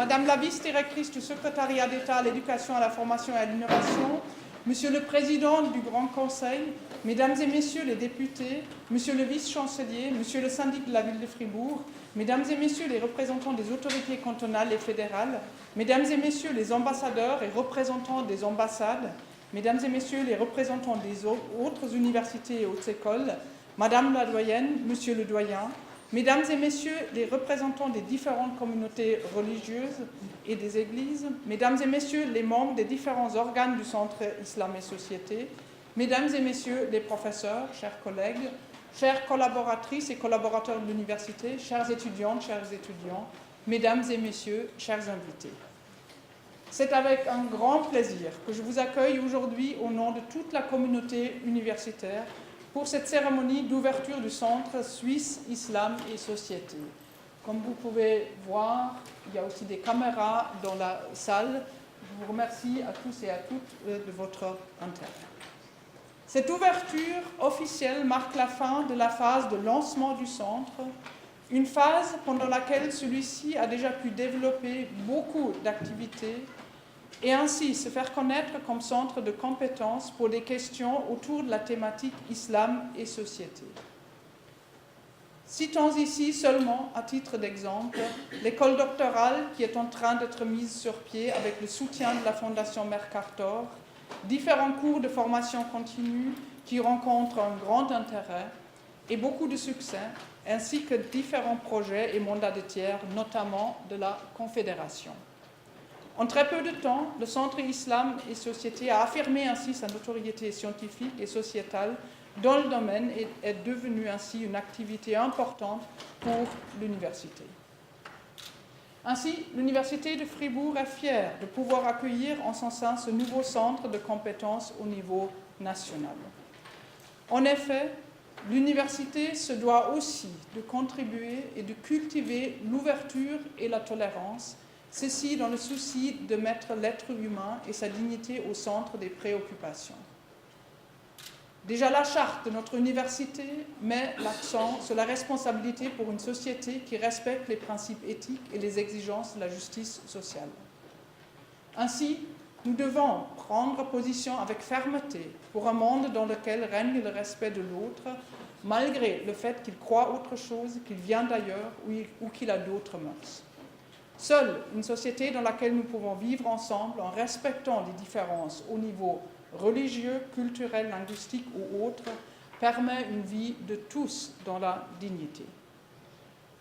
Madame la vice-directrice du secrétariat d'État à l'éducation, à la formation et à l'innovation, Monsieur le Président du Grand Conseil, Mesdames et Messieurs les députés, Monsieur le vice-chancelier, Monsieur le syndic de la ville de Fribourg, Mesdames et Messieurs les représentants des autorités cantonales et fédérales, Mesdames et Messieurs les ambassadeurs et représentants des ambassades, Mesdames et Messieurs les représentants des autres universités et hautes écoles, Madame la doyenne, Monsieur le doyen, Mesdames et Messieurs les représentants des différentes communautés religieuses et des églises, Mesdames et Messieurs les membres des différents organes du Centre Islam et Société, Mesdames et Messieurs les professeurs, chers collègues, chères collaboratrices et collaborateurs de l'université, chères étudiantes, chers étudiants, Mesdames et Messieurs, chers invités. C'est avec un grand plaisir que je vous accueille aujourd'hui au nom de toute la communauté universitaire pour cette cérémonie d'ouverture du Centre Suisse Islam et Société. Comme vous pouvez voir, il y a aussi des caméras dans la salle. Je vous remercie à tous et à toutes de votre intérêt. Cette ouverture officielle marque la fin de la phase de lancement du centre, une phase pendant laquelle celui-ci a déjà pu développer beaucoup d'activités et ainsi se faire connaître comme centre de compétences pour des questions autour de la thématique islam et société. Citons ici seulement, à titre d'exemple, l'école doctorale qui est en train d'être mise sur pied avec le soutien de la Fondation Mercator, différents cours de formation continue qui rencontrent un grand intérêt et beaucoup de succès, ainsi que différents projets et mandats de tiers, notamment de la Confédération. En très peu de temps, le Centre Islam et Société a affirmé ainsi sa notoriété scientifique et sociétale dans le domaine et est devenu ainsi une activité importante pour l'université. Ainsi, l'Université de Fribourg est fière de pouvoir accueillir en son sein ce nouveau centre de compétences au niveau national. En effet, l'université se doit aussi de contribuer et de cultiver l'ouverture et la tolérance, ceci dans le souci de mettre l'être humain et sa dignité au centre des préoccupations. Déjà, la charte de notre université met l'accent sur la responsabilité pour une société qui respecte les principes éthiques et les exigences de la justice sociale. Ainsi, nous devons prendre position avec fermeté pour un monde dans lequel règne le respect de l'autre, malgré le fait qu'il croit autre chose, qu'il vient d'ailleurs ou qu'il a d'autres mœurs. Seule une société dans laquelle nous pouvons vivre ensemble en respectant les différences au niveau religieux, culturel, linguistique ou autre permet une vie de tous dans la dignité.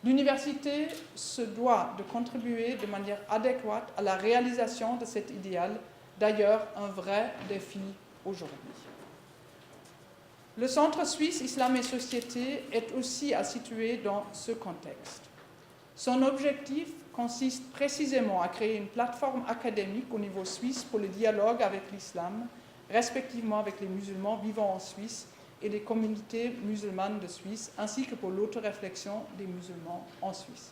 L'université se doit de contribuer de manière adéquate à la réalisation de cet idéal, d'ailleurs un vrai défi aujourd'hui. Le Centre Suisse Islam et Société est aussi à situer dans ce contexte. Son objectif consiste précisément à créer une plateforme académique au niveau suisse pour le dialogue avec l'islam, respectivement avec les musulmans vivant en Suisse et les communautés musulmanes de Suisse, ainsi que pour l'autoréflexion des musulmans en Suisse.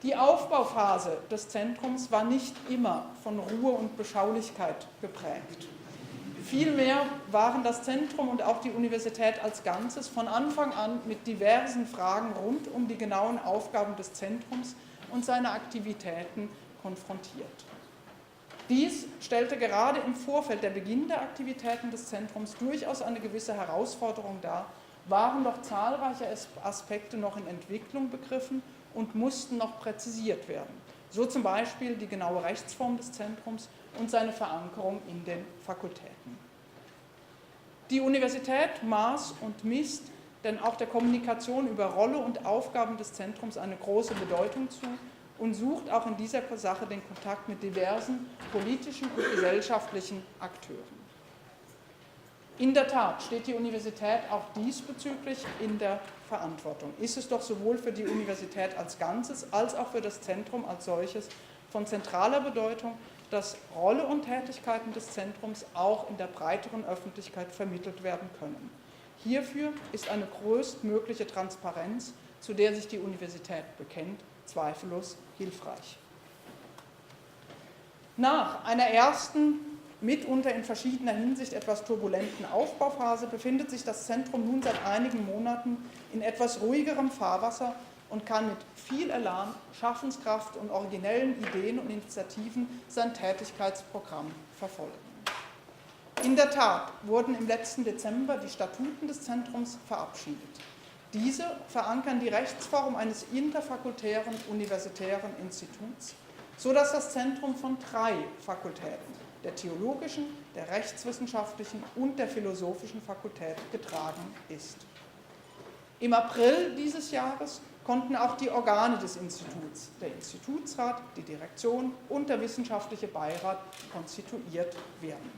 Die Aufbauphase des Zentrums war nicht immer von Ruhe und Beschaulichkeit geprägt. Vielmehr waren das Zentrum und auch die Universität als Ganzes von Anfang an mit diversen Fragen rund um die genauen Aufgaben des Zentrums und seiner Aktivitäten konfrontiert. Dies stellte gerade im Vorfeld der Beginn der Aktivitäten des Zentrums durchaus eine gewisse Herausforderung dar, waren doch zahlreiche Aspekte noch in Entwicklung begriffen und mussten noch präzisiert werden. So zum Beispiel die genaue Rechtsform des Zentrums und seine Verankerung in den Fakultäten. Die Universität maß und misst denn auch der Kommunikation über Rolle und Aufgaben des Zentrums eine große Bedeutung zu und sucht auch in dieser Sache den Kontakt mit diversen politischen und gesellschaftlichen Akteuren. In der Tat steht die Universität auch diesbezüglich in der Verantwortung. Ist es doch sowohl für die Universität als Ganzes als auch für das Zentrum als solches von zentraler Bedeutung, dass Rolle und Tätigkeiten des Zentrums auch in der breiteren Öffentlichkeit vermittelt werden können. Hierfür ist eine größtmögliche Transparenz, zu der sich die Universität bekennt, zweifellos hilfreich. Nach einer ersten, mitunter in verschiedener Hinsicht etwas turbulenten Aufbauphase befindet sich das Zentrum nun seit einigen Monaten in etwas ruhigerem Fahrwasser und kann mit viel Elan, Schaffenskraft und originellen Ideen und Initiativen sein Tätigkeitsprogramm verfolgen. In der Tat wurden im letzten Dezember die Statuten des Zentrums verabschiedet. Diese verankern die Rechtsform eines interfakultären universitären Instituts, sodass das Zentrum von 3 Fakultäten, der theologischen, der rechtswissenschaftlichen und der philosophischen Fakultät getragen ist. Im April dieses Jahres konnten auch die Organe des Instituts, der Institutsrat, die Direktion und der wissenschaftliche Beirat konstituiert werden.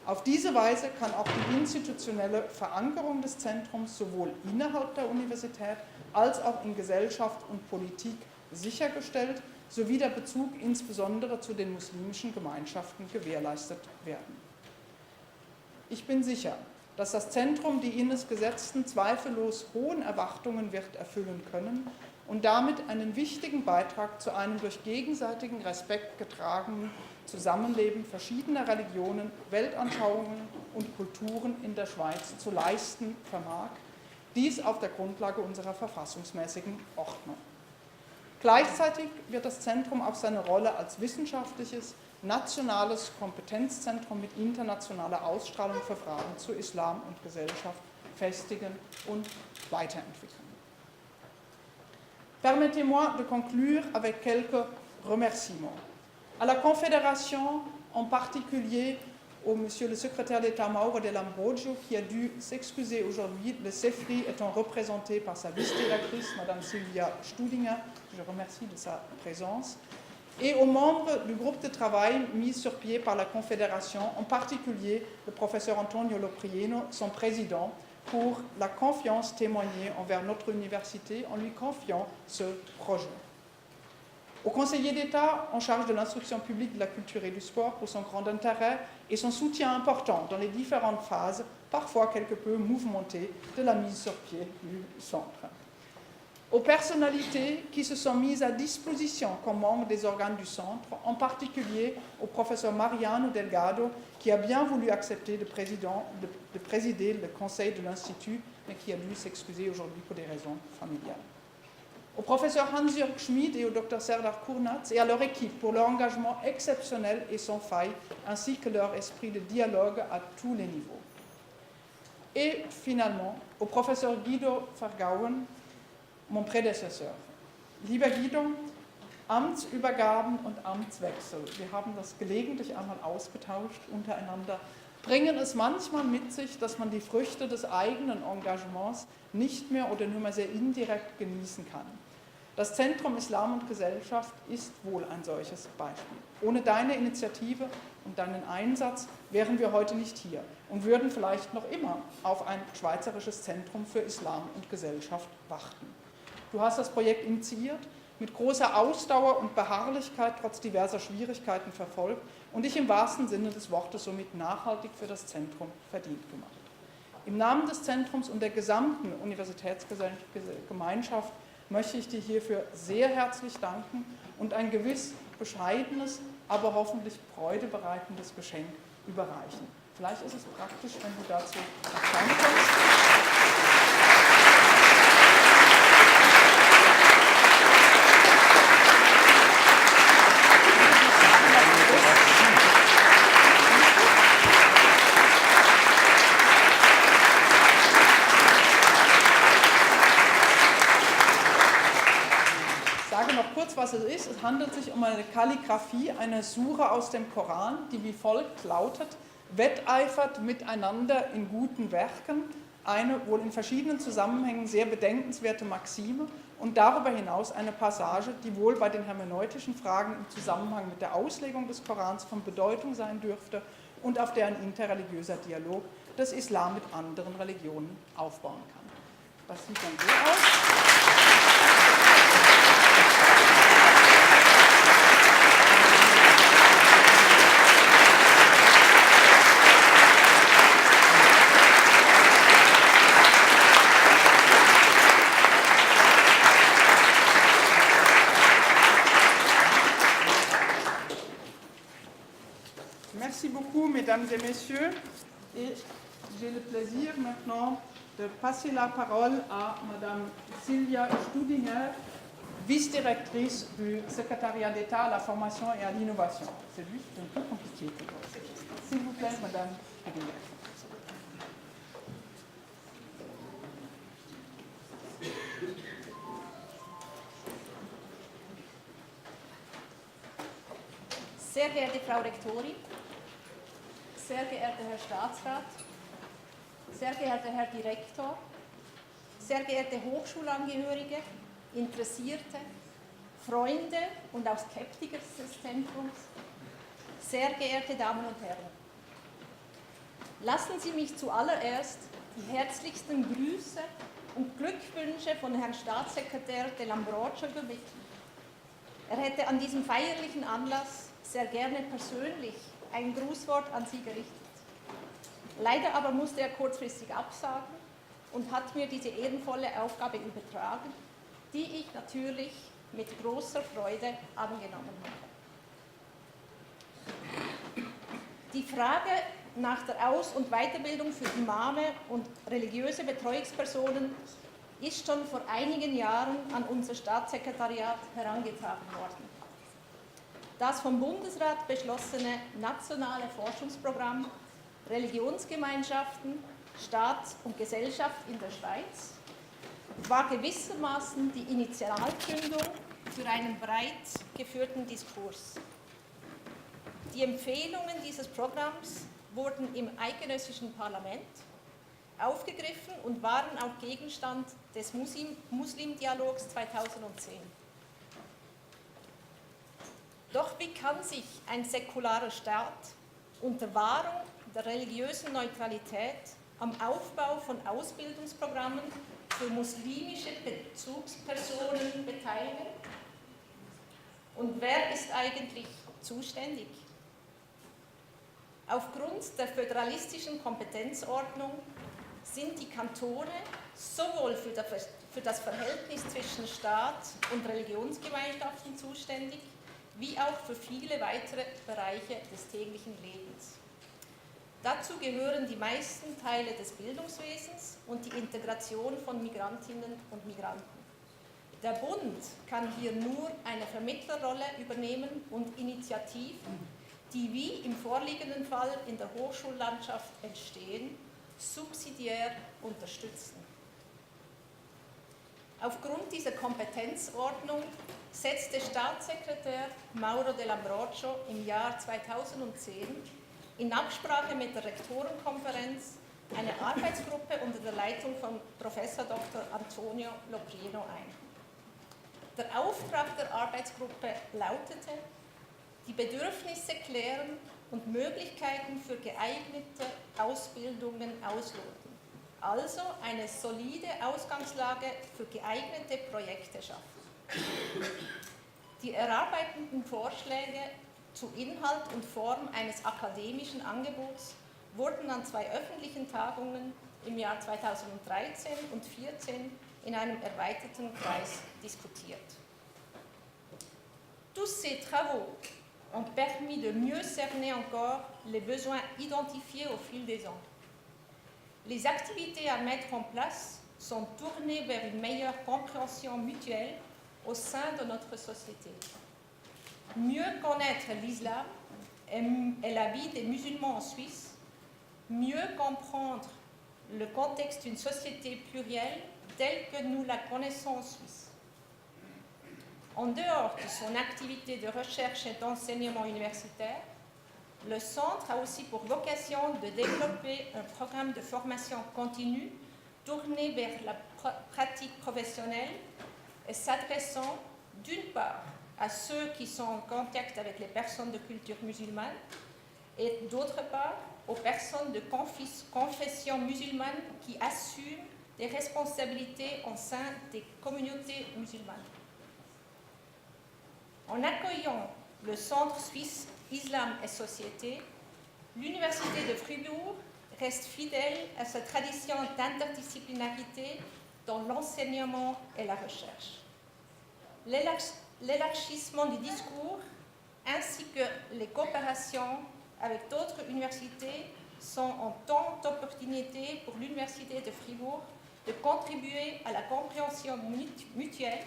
Auf diese Weise kann auch die institutionelle Verankerung des Zentrums sowohl innerhalb der Universität als auch in Gesellschaft und Politik sichergestellt sowie der Bezug insbesondere zu den muslimischen Gemeinschaften gewährleistet werden. Ich bin sicher, dass das Zentrum die Ihnen gesetzten zweifellos hohen Erwartungen wird erfüllen können und damit einen wichtigen Beitrag zu einem durch gegenseitigen Respekt getragenen Zusammenleben verschiedener Religionen, Weltanschauungen und Kulturen in der Schweiz zu leisten vermag, dies auf der Grundlage unserer verfassungsmäßigen Ordnung. Gleichzeitig wird das Zentrum auch seine Rolle als wissenschaftliches, nationales Kompetenzzentrum mit internationaler Ausstrahlung für Fragen zu Islam und Gesellschaft festigen und weiterentwickeln. Permettez-moi de conclure avec quelques remerciements. À la Confédération, en particulier au Monsieur le secrétaire d'État Mauro Dell'Ambrogio, qui a dû s'excuser aujourd'hui, le CEFRI étant représenté par sa vice-directrice, Madame Sylvia Studinger, je remercie de sa présence, et aux membres du groupe de travail mis sur pied par la Confédération, en particulier le professeur Antonio Loprieno, son président, pour la confiance témoignée envers notre université en lui confiant ce projet. Au conseiller d'État en charge de l'instruction publique, de la culture et du sport pour son grand intérêt et son soutien important dans les différentes phases, parfois quelque peu mouvementées, de la mise sur pied du centre. Aux personnalités qui se sont mises à disposition comme membres des organes du centre, en particulier au professeur Mariano Delgado, qui a bien voulu accepter de présider le conseil de l'Institut, mais qui a dû s'excuser aujourd'hui pour des raisons familiales. Au professeur Hans-Jörg Schmid et au docteur Serdar Kurnaz et à leur équipe pour leur engagement exceptionnel et sans faille, ainsi que leur esprit de dialogue à tous les niveaux. Et finalement, au professeur Guido Vergauen, mon prédécesseur. Lieber Guido, Amtsübergaben und Amtswechsel, wir haben das gelegentlich einmal ausgetauscht untereinander, bringen es manchmal mit sich, dass man die Früchte des eigenen Engagements nicht mehr oder nur mehr sehr indirekt genießen kann. Das Zentrum Islam und Gesellschaft ist wohl ein solches Beispiel. Ohne deine Initiative und deinen Einsatz wären wir heute nicht hier und würden vielleicht noch immer auf ein schweizerisches Zentrum für Islam und Gesellschaft warten. Du hast das Projekt initiiert, mit großer Ausdauer und Beharrlichkeit trotz diverser Schwierigkeiten verfolgt und dich im wahrsten Sinne des Wortes somit nachhaltig für das Zentrum verdient gemacht. Im Namen des Zentrums und der gesamten Universitätsgemeinschaft möchte ich dir hierfür sehr herzlich danken und ein gewiss bescheidenes, aber hoffentlich freudebereitendes Geschenk überreichen. Vielleicht ist es praktisch, wenn du dazu erscheinen kommst. Was es ist. Es handelt sich um eine Kalligraphie, eine Sure aus dem Koran, die wie folgt lautet: Wetteifert miteinander in guten Werken, eine wohl in verschiedenen Zusammenhängen sehr bedenkenswerte Maxime und darüber hinaus eine Passage, die wohl bei den hermeneutischen Fragen im Zusammenhang mit der Auslegung des Korans von Bedeutung sein dürfte und auf der ein interreligiöser Dialog des Islam mit anderen Religionen aufbauen kann. Das sieht dann so aus. Mesdames et messieurs, et j'ai le plaisir maintenant de passer la parole à Madame Sylvia Studinger, vice-directrice du secrétariat d'État à la formation et à l'innovation. C'est lui, c'est un peu compliqué. S'il vous plaît, Madame Studinger. Sehr geehrte Frau Rektorin, sehr geehrter Herr Staatsrat, sehr geehrter Herr Direktor, sehr geehrte Hochschulangehörige, Interessierte, Freunde und auch Skeptiker des Zentrums, sehr geehrte Damen und Herren. Lassen Sie mich zuallererst die herzlichsten Grüße und Glückwünsche von Herrn Staatssekretär Dell'Ambrogio übermitteln. Er hätte an diesem feierlichen Anlass sehr gerne persönlich ein Grußwort an Sie gerichtet. Leider aber musste er kurzfristig absagen und hat mir diese ehrenvolle Aufgabe übertragen, die ich natürlich mit großer Freude angenommen habe. Die Frage nach der Aus- und Weiterbildung für Imame und religiöse Betreuungspersonen ist schon vor einigen Jahren an unser Staatssekretariat herangetragen worden. Das vom Bundesrat beschlossene nationale Forschungsprogramm Religionsgemeinschaften, Staat und Gesellschaft in der Schweiz war gewissermaßen die Initialzündung für einen breit geführten Diskurs. Die Empfehlungen dieses Programms wurden im eidgenössischen Parlament aufgegriffen und waren auch Gegenstand des Muslimdialogs 2010. Doch wie kann sich ein säkularer Staat unter Wahrung der religiösen Neutralität am Aufbau von Ausbildungsprogrammen für muslimische Bezugspersonen beteiligen? Und wer ist eigentlich zuständig? Aufgrund der föderalistischen Kompetenzordnung sind die Kantone sowohl für das Verhältnis zwischen Staat und Religionsgemeinschaften zuständig, wie auch für viele weitere Bereiche des täglichen Lebens. Dazu gehören die meisten Teile des Bildungswesens und die Integration von Migrantinnen und Migranten. Der Bund kann hier nur eine Vermittlerrolle übernehmen und Initiativen, die wie im vorliegenden Fall in der Hochschullandschaft entstehen, subsidiär unterstützen. Aufgrund dieser Kompetenzordnung setzte Staatssekretär Mauro Dell'Ambrogio im Jahr 2010 in Absprache mit der Rektorenkonferenz eine Arbeitsgruppe unter der Leitung von Prof. Dr. Antonio Loprieno ein. Der Auftrag der Arbeitsgruppe lautete, die Bedürfnisse klären und Möglichkeiten für geeignete Ausbildungen ausloten, also eine solide Ausgangslage für geeignete Projekte schaffen. Die erarbeiteten Vorschläge zu Inhalt und Form eines akademischen Angebots wurden an 2 öffentlichen Tagungen im Jahr 2013 und 2014 in einem erweiterten Kreis diskutiert. Tous ces travaux ont permis de mieux cerner encore les besoins identifiés au fil des ans. Les activités à mettre en place sont tournées vers une meilleure compréhension mutuelle au sein de notre société. Mieux connaître l'islam et la vie des musulmans en Suisse, mieux comprendre le contexte d'une société plurielle telle que nous la connaissons en Suisse. En dehors de son activité de recherche et d'enseignement universitaire, le Centre a aussi pour vocation de développer un programme de formation continue tourné vers la pratique professionnelle et s'adressant d'une part à ceux qui sont en contact avec les personnes de culture musulmane et d'autre part aux personnes de confession musulmane qui assument des responsabilités au sein des communautés musulmanes. En accueillant le Centre suisse Islam et Société, l'Université de Fribourg reste fidèle à sa tradition d'interdisciplinarité dans l'enseignement et la recherche. L'élargissement du discours ainsi que les coopérations avec d'autres universités sont autant d'opportunités pour l'Université de Fribourg de contribuer à la compréhension mutuelle,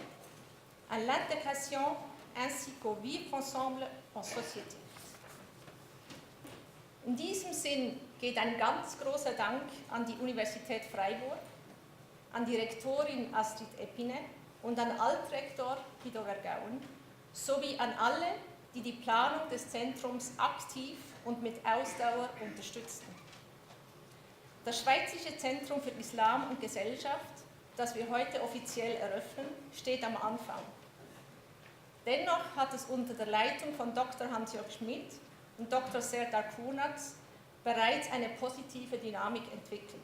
à l'intégration ainsi qu'au vivre ensemble en Société. In diesem Sinn geht ein ganz großer Dank an die Universität Freiburg, an die Rektorin Astrid Epine und an Altrektor Guido Vergaun, sowie an alle, die die Planung des Zentrums aktiv und mit Ausdauer unterstützten. Das Schweizerische Zentrum für Islam und Gesellschaft, das wir heute offiziell eröffnen, steht am Anfang. Dennoch hat es unter der Leitung von Dr. Hans-Jörg Schmidt und Dr. Serdar Kunatz bereits eine positive Dynamik entwickelt.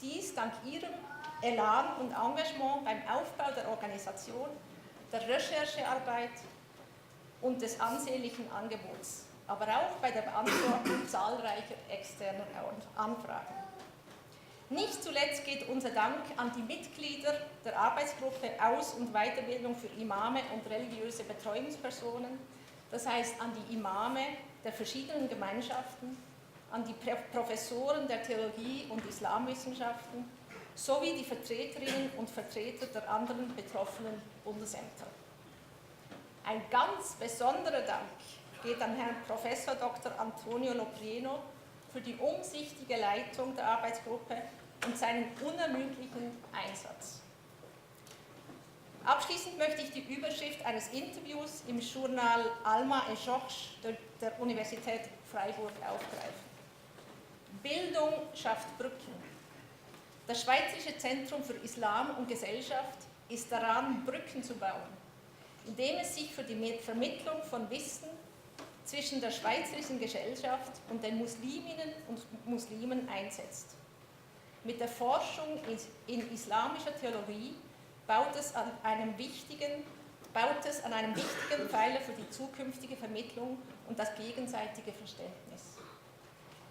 Dies dank ihrem Elan und Engagement beim Aufbau der Organisation, der Recherchearbeit und des ansehnlichen Angebots, aber auch bei der Beantwortung zahlreicher externer Anfragen. Nicht zuletzt geht unser Dank an die Mitglieder der Arbeitsgruppe Aus- und Weiterbildung für Imame und religiöse Betreuungspersonen, das heißt an die Imame der verschiedenen Gemeinschaften, an die Professoren der Theologie und Islamwissenschaften sowie die Vertreterinnen und Vertreter der anderen betroffenen Bundesämter. Ein ganz besonderer Dank geht an Herrn Prof. Dr. Antonio Loprieno für die umsichtige Leitung der Arbeitsgruppe und seinen unermüdlichen Einsatz. Abschließend möchte ich die Überschrift eines Interviews im Journal Alma et Georges der Universität Freiburg aufgreifen. Bildung schafft Brücken. Das Schweizerische Zentrum für Islam und Gesellschaft ist daran, Brücken zu bauen, indem es sich für die Vermittlung von Wissen zwischen der schweizerischen Gesellschaft und den Musliminnen und Muslimen einsetzt. Mit der Forschung in islamischer Theologie baut es an einem wichtigen Pfeiler für die zukünftige Vermittlung und das gegenseitige Verständnis.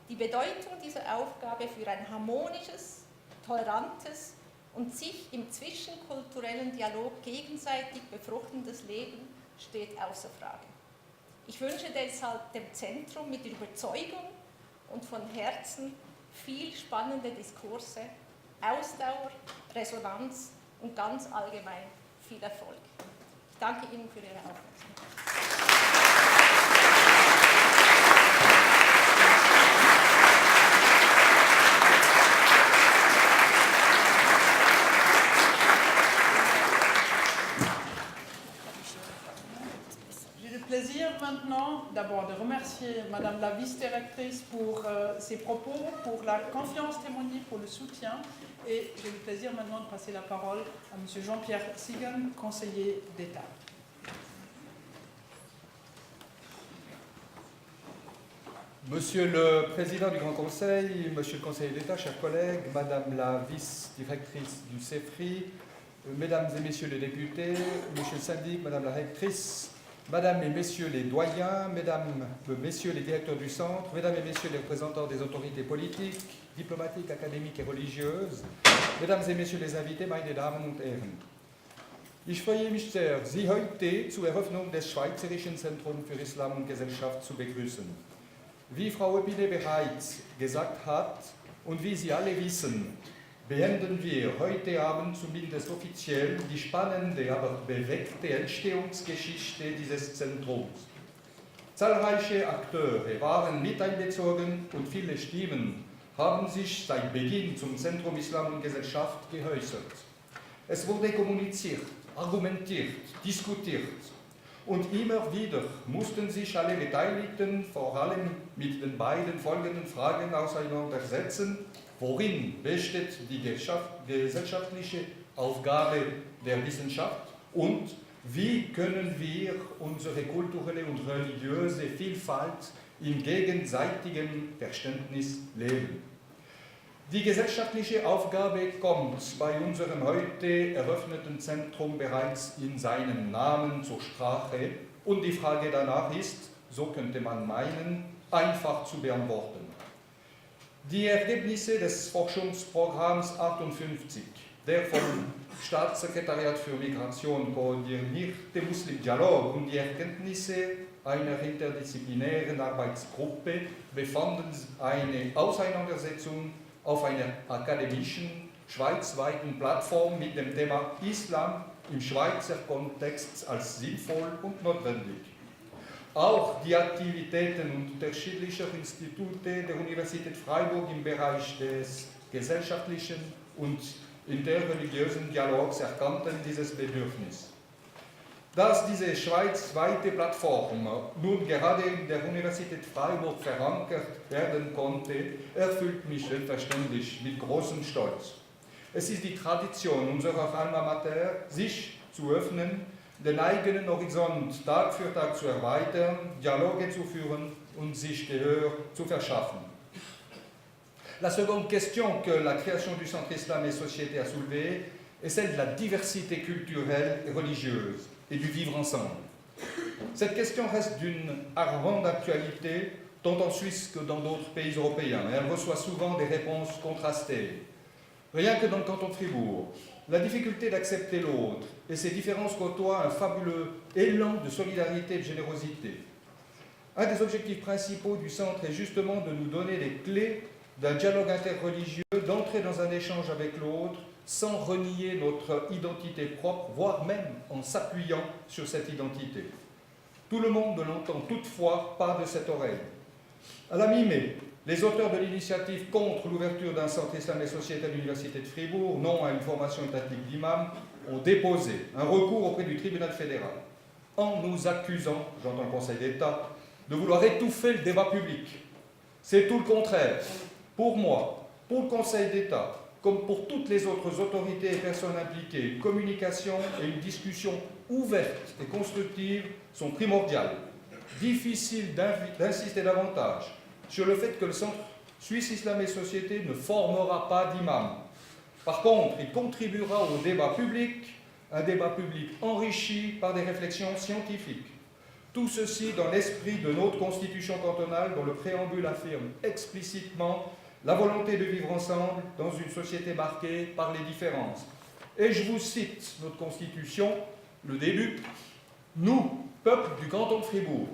Die Bedeutung dieser Aufgabe für ein harmonisches, tolerantes und sich im zwischenkulturellen Dialog gegenseitig befruchtendes Leben steht außer Frage. Ich wünsche deshalb dem Zentrum mit Überzeugung und von Herzen viel spannende Diskurse, Ausdauer, Resonanz und ganz allgemein viel Erfolg. Ich danke Ihnen für Ihre Aufmerksamkeit. Plaisir maintenant d'abord de remercier Madame la vice-directrice pour ses propos, pour la confiance témoignée, pour le soutien. Et j'ai le plaisir maintenant de passer la parole à Monsieur Jean-Pierre Siegen, conseiller d'État. Monsieur le Président du Grand Conseil, Monsieur le Conseiller d'État, chers collègues, Madame la vice-directrice du CEFRI, Mesdames et Messieurs les députés, Monsieur le syndic, Madame la rectrice, Mesdames et Messieurs les doyens, Mesdames, Messieurs les directeurs du centre, Mesdames et Messieurs les représentants des autorités politiques, diplomatiques, académiques et religieuses, Mesdames et Messieurs les invités, meine Damen und Herren. Ich freue mich sehr, Sie heute zur Eröffnung des Schweizerischen Zentrums für Islam und Gesellschaft zu begrüßen. Wie Frau Epine bereits gesagt hat und wie Sie alle wissen, beenden wir heute Abend zumindest offiziell die spannende, aber bewegte Entstehungsgeschichte dieses Zentrums. Zahlreiche Akteure waren mit einbezogen und viele Stimmen haben sich seit Beginn zum Zentrum Islam und Gesellschaft geäußert. Es wurde kommuniziert, argumentiert, diskutiert und immer wieder mussten sich alle Beteiligten vor allem mit den beiden folgenden Fragen auseinandersetzen. Worin besteht die gesellschaftliche Aufgabe der Wissenschaft und wie können wir unsere kulturelle und religiöse Vielfalt im gegenseitigen Verständnis leben? Die gesellschaftliche Aufgabe kommt bei unserem heute eröffneten Zentrum bereits in seinem Namen zur Sprache und die Frage danach ist, so könnte man meinen, einfach zu beantworten. Die Ergebnisse des Forschungsprogramms 58, der vom Staatssekretariat für Migration koordinierte Muslim Dialog und die Erkenntnisse einer interdisziplinären Arbeitsgruppe befanden eine Auseinandersetzung auf einer akademischen, schweizweiten Plattform mit dem Thema Islam im Schweizer Kontext als sinnvoll und notwendig. Auch die Aktivitäten unterschiedlicher Institute der Universität Freiburg im Bereich des gesellschaftlichen und interreligiösen Dialogs erkannten dieses Bedürfnis. Dass diese schweizweite Plattform nun gerade in der Universität Freiburg verankert werden konnte, erfüllt mich selbstverständlich mit großem Stolz. Es ist die Tradition unserer Alma Mater, sich zu öffnen, den eigenen Horizont Tag für Tag zu erweitern, Dialoge zu führen und sich Gehör zu verschaffen. La seconde question que la création du Centre Islam et Société a soulevée est celle de la diversité culturelle et religieuse et du vivre ensemble. Cette question reste d'une ardente actualité, tant en Suisse que dans d'autres pays européens, et elle reçoit souvent des réponses contrastées. Rien que dans le canton de Fribourg, la difficulté d'accepter l'autre et ses différences côtoient un fabuleux élan de solidarité et de générosité. Un des objectifs principaux du centre est justement de nous donner les clés d'un dialogue interreligieux, d'entrer dans un échange avec l'autre, sans renier notre identité propre, voire même en s'appuyant sur cette identité. Tout le monde ne l'entend toutefois pas de cette oreille. À la mi-mai, les auteurs de l'initiative contre l'ouverture d'un centre Islam et Société à l'Université de Fribourg, non à une formation étatique d'imam, ont déposé un recours auprès du tribunal fédéral, en nous accusant, j'entends le Conseil d'État, de vouloir étouffer le débat public. C'est tout le contraire. Pour moi, pour le Conseil d'État, comme pour toutes les autres autorités et personnes impliquées, une communication et une discussion ouverte et constructive sont primordiales. Difficile d'insister davantage sur le fait que le Centre Suisse Islam et Société ne formera pas d'imam. Par contre, il contribuera au débat public, un débat public enrichi par des réflexions scientifiques. Tout ceci dans l'esprit de notre constitution cantonale dont le préambule affirme explicitement la volonté de vivre ensemble dans une société marquée par les différences. Et je vous cite notre constitution, le début. Nous, peuple du canton de Fribourg,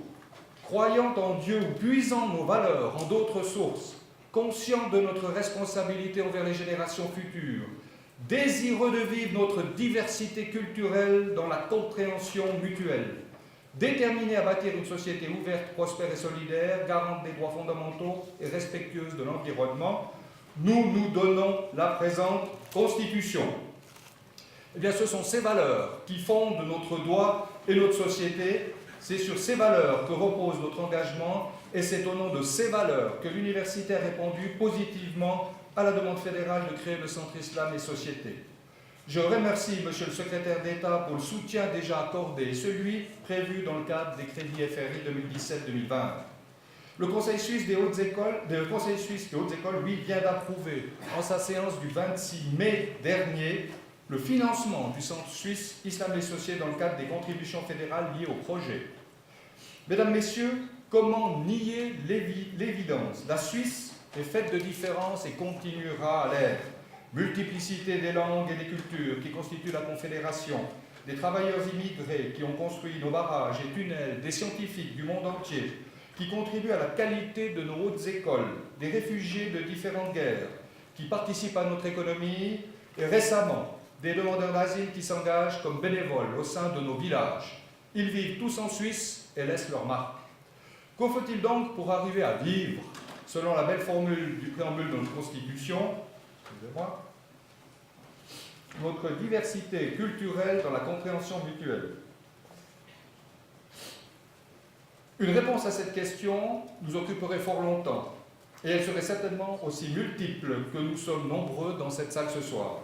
croyant en Dieu ou puisant nos valeurs en d'autres sources, conscients de notre responsabilité envers les générations futures, désireux de vivre notre diversité culturelle dans la compréhension mutuelle, déterminés à bâtir une société ouverte, prospère et solidaire, garante des droits fondamentaux et respectueuse de l'environnement, nous nous donnons la présente Constitution. Eh bien, ce sont ces valeurs qui fondent notre droit et notre société. C'est sur ces valeurs que repose notre engagement et c'est au nom de ces valeurs que l'université a répondu positivement à la demande fédérale de créer le Centre Islam et Société. Je remercie Monsieur le secrétaire d'État pour le soutien déjà accordé et celui prévu dans le cadre des crédits FRI 2017-2020. Le Conseil suisse des hautes écoles, lui, vient d'approuver en sa séance du 26 mai dernier le financement du Centre Suisse Islam et Société dans le cadre des contributions fédérales liées au projet. Mesdames, Messieurs, comment nier l'évidence? La Suisse est faite de différences et continuera à l'être. Multiplicité des langues et des cultures qui constituent la Confédération, des travailleurs immigrés qui ont construit nos barrages et tunnels, des scientifiques du monde entier qui contribuent à la qualité de nos hautes écoles, des réfugiés de différentes guerres qui participent à notre économie et récemment des demandeurs d'asile qui s'engagent comme bénévoles au sein de nos villages. Ils vivent tous en Suisse et laissent leur marque. Que faut-il donc pour arriver à vivre, selon la belle formule du préambule de notre Constitution, excusez-moi, notre diversité culturelle dans la compréhension mutuelle? Une réponse à cette question nous occuperait fort longtemps, et elle serait certainement aussi multiple que nous sommes nombreux dans cette salle ce soir.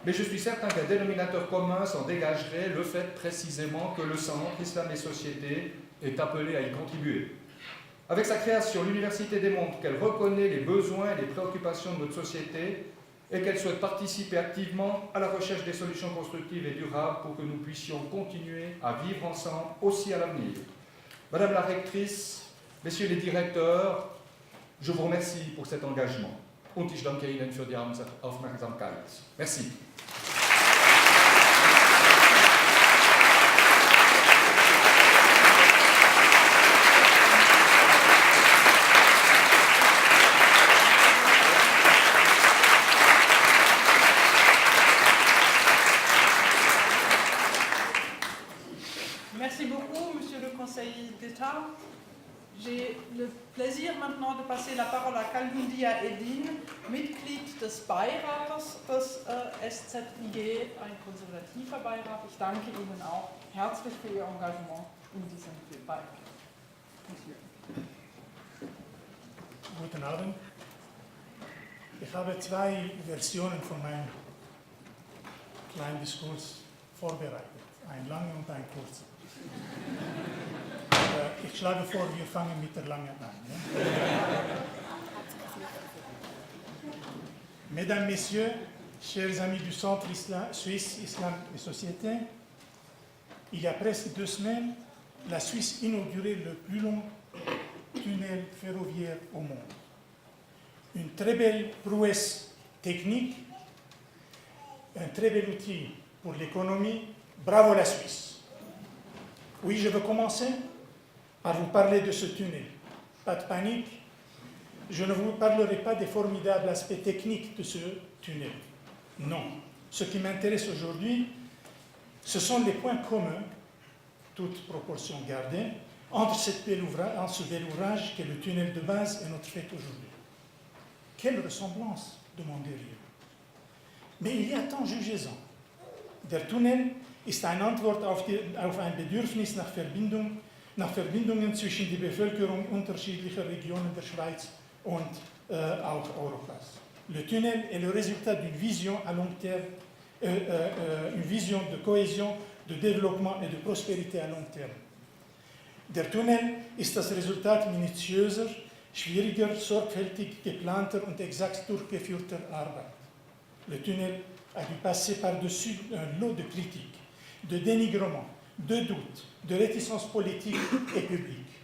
Mais je suis certain qu'un dénominateur commun s'en dégagerait, le fait précisément que le Centre Islam et Société est appelé à y contribuer. Avec sa création, l'université démontre qu'elle reconnaît les besoins et les préoccupations de notre société et qu'elle souhaite participer activement à la recherche des solutions constructives et durables pour que nous puissions continuer à vivre ensemble aussi à l'avenir. Madame la rectrice, messieurs les directeurs, je vous remercie pour cet engagement. Und ich danke Ihnen für die Aufmerksamkeit. Merci. maintenant de passer la parole à Kalundia Edin, Mitglied des Beirates des SZIG, ein konservativer Beirat. Ich danke Ihnen auch herzlich für Ihr Engagement in diesem Beirat. Guten Abend. Ich habe zwei Versionen von meinem kleinen Diskurs vorbereitet, einen langen und einen kurzen. Ich schlage vor, wir fangen mit der langen an. Mesdames, Messieurs, chers amis du Centre Suisse Islam et Société, il y a presque 2 semaines, la Suisse inaugurait le plus long tunnel ferroviaire au monde. Une très belle prouesse technique, un très bel outil pour l'économie. Bravo la Suisse. Oui, je veux commencer par vous parler de ce tunnel. Pas de panique, je ne vous parlerai pas des formidables aspects techniques de ce tunnel. Non, ce qui m'intéresse aujourd'hui, ce sont les points communs, toute proportion gardée, entre ce bel ouvrage qu'est le tunnel de base et notre fête aujourd'hui. Quelle ressemblance, demanderiez-vous. Mais il y a tant, jugez-en. Der Tunnel ist eine Antwort auf ein Bedürfnis nach Verbindungen zwischen der Bevölkerung unterschiedlicher Regionen der Schweiz und auch Europas. Le tunnel est le résultat d'une vision à long terme, une vision de cohésion, de développement et de prospérité à long terme. Der Tunnel ist das Resultat minutiöser, schwieriger, sorgfältig geplanter und exakt durchgeführter Arbeit. Le tunnel a dû passer par-dessus un lot de critiques, de dénigrements, de doutes, de réticences politiques et publiques.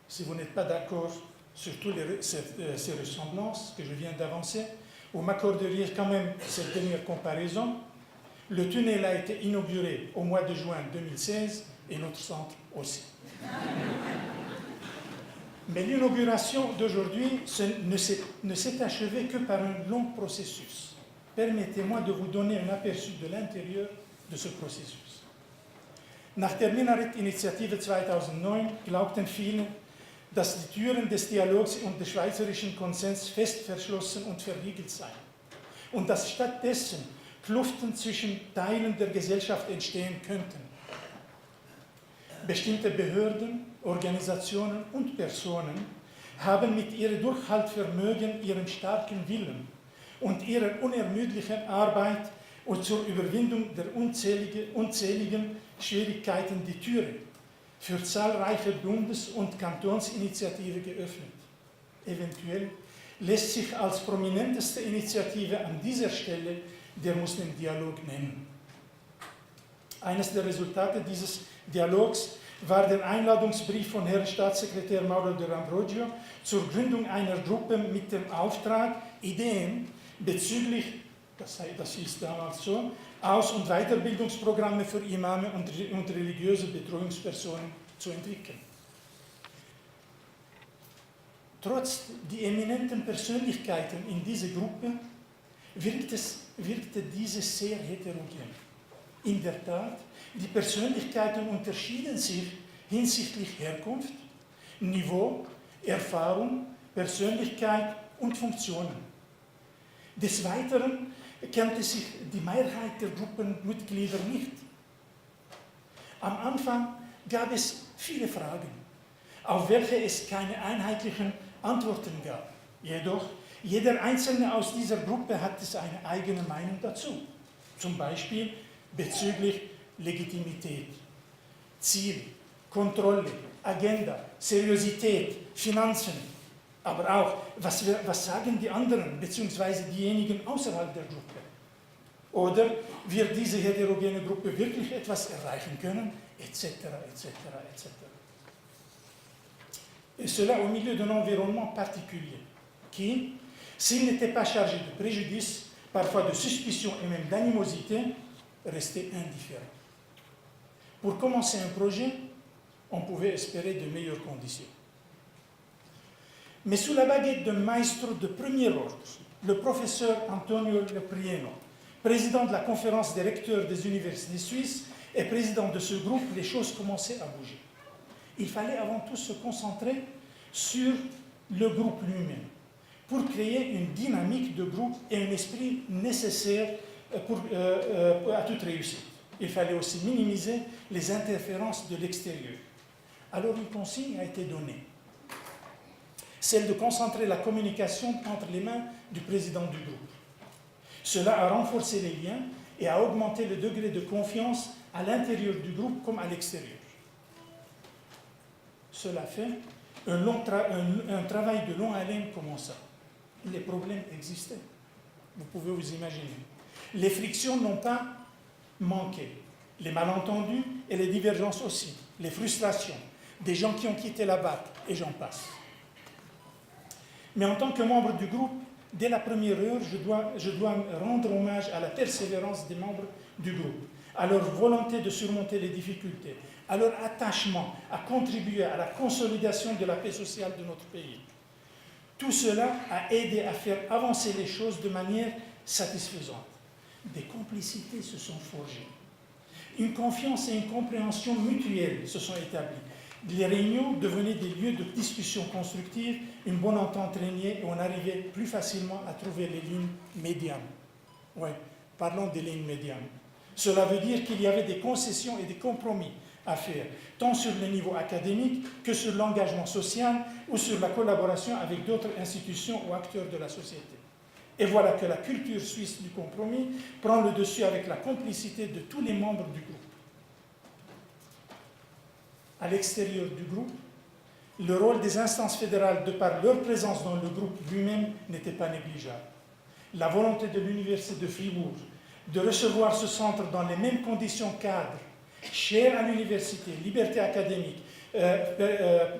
Si vous n'êtes pas d'accord sur toutes ces ressemblances que je viens d'avancer, vous m'accorderiez quand même cette dernière comparaison. Le tunnel a été inauguré au mois de juin 2016 et notre centre aussi. Mais l'inauguration d'aujourd'hui ne s'est achevée que par un long processus. Permettez-moi de vous donner un aperçu de l'intérieur de ce processus. Nach der Minarett-Initiative 2009 glaubten viele, dass die Türen des Dialogs und des schweizerischen Konsens fest verschlossen und verriegelt seien und dass stattdessen Kluften zwischen Teilen der Gesellschaft entstehen könnten. Bestimmte Behörden, Organisationen und Personen haben mit ihrem Durchhaltevermögen, ihrem starken Willen und ihrer unermüdlichen Arbeit und zur Überwindung der unzähligen Schwierigkeiten die Türe für zahlreiche Bundes- und Kantonsinitiativen geöffnet. Eventuell lässt sich als prominenteste Initiative an dieser Stelle der Muslim-Dialog nennen. Eines der Resultate dieses Dialogs war der Einladungsbrief von Herrn Staatssekretär Mauro de Ambrogio zur Gründung einer Gruppe mit dem Auftrag, Ideen bezüglich, das hieß damals so, Aus- und Weiterbildungsprogramme für Imame und religiöse Betreuungspersonen zu entwickeln. Trotz der eminenten Persönlichkeiten in dieser Gruppe wirkte diese sehr heterogen. In der Tat, die Persönlichkeiten unterschieden sich hinsichtlich Herkunft, Niveau, Erfahrung, Persönlichkeit und Funktionen. Des Weiteren kannte sich die Mehrheit der Gruppenmitglieder nicht. Am Anfang gab es viele Fragen, auf welche es keine einheitlichen Antworten gab. Jedoch, jeder Einzelne aus dieser Gruppe hatte seine eigene Meinung dazu. Zum Beispiel bezüglich Legitimität, Ziel, Kontrolle, Agenda, Seriosität, Finanzen, aber auch, was sagen die anderen, beziehungsweise diejenigen außerhalb der Gruppe? Oder wird diese heterogene Gruppe wirklich etwas erreichen können, etc., etc., etc. Et cela au milieu d'un environnement particulier, qui, s'il n'était pas chargé de préjudice, parfois de suspicion et même d'animosité, restait indifférent. Pour commencer un projet, on pouvait espérer de meilleures conditions. Mais sous la baguette d'un maestro de premier ordre, le professeur Antonio Leprieno, président de la conférence des recteurs des universités suisses et président de ce groupe, les choses commençaient à bouger. Il fallait avant tout se concentrer sur le groupe lui-même, pour créer une dynamique de groupe et un esprit nécessaire à toute réussite. Il fallait aussi minimiser les interférences de l'extérieur. Alors une consigne a été donnée, celle de concentrer la communication entre les mains du président du groupe. Cela a renforcé les liens et a augmenté le degré de confiance à l'intérieur du groupe comme à l'extérieur. Cela fait un travail de longue haleine commença. Les problèmes existaient, vous pouvez vous imaginer. Les frictions n'ont pas manqué, les malentendus et les divergences aussi, les frustrations, des gens qui ont quitté la BAC, et j'en passe. Mais en tant que membre du groupe, dès la première heure, je dois rendre hommage à la persévérance des membres du groupe, à leur volonté de surmonter les difficultés, à leur attachement à contribuer à la consolidation de la paix sociale de notre pays. Tout cela a aidé à faire avancer les choses de manière satisfaisante. Des complicités se sont forgées. Une confiance et une compréhension mutuelle se sont établies. Les réunions devenaient des lieux de discussion constructive, une bonne entente régnait et on arrivait plus facilement à trouver les lignes médianes. Oui, parlons des lignes médianes. Cela veut dire qu'il y avait des concessions et des compromis à faire, tant sur le niveau académique que sur l'engagement social ou sur la collaboration avec d'autres institutions ou acteurs de la société. Et voilà que la culture suisse du compromis prend le dessus avec la complicité de tous les membres du groupe. À l'extérieur du groupe, le rôle des instances fédérales, de par leur présence dans le groupe lui-même, n'était pas négligeable. La volonté de l'Université de Fribourg de recevoir ce centre dans les mêmes conditions cadres, chères à l'université, liberté académique,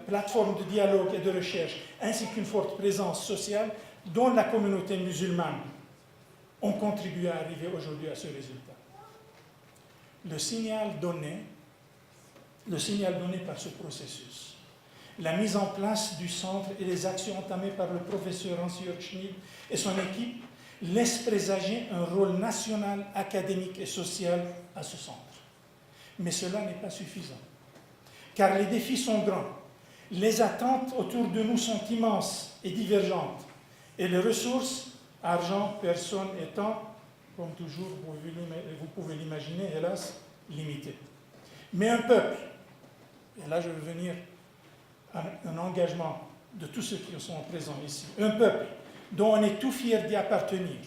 plateforme de dialogue et de recherche, ainsi qu'une forte présence sociale, dont la communauté musulmane, ont contribué à arriver aujourd'hui à ce résultat. Le signal donné par ce processus, la mise en place du centre et les actions entamées par le professeur Hans-Jörg Schmid et son équipe laissent présager un rôle national, académique et social à ce centre. Mais cela n'est pas suffisant, car les défis sont grands, les attentes autour de nous sont immenses et divergentes, et les ressources, argent, personnes et temps, comme toujours, vous pouvez l'imaginer, hélas, limitées. Mais un peuple, et là je veux venir à un engagement de tous ceux qui sont présents ici, un peuple dont on est tout fier d'y appartenir,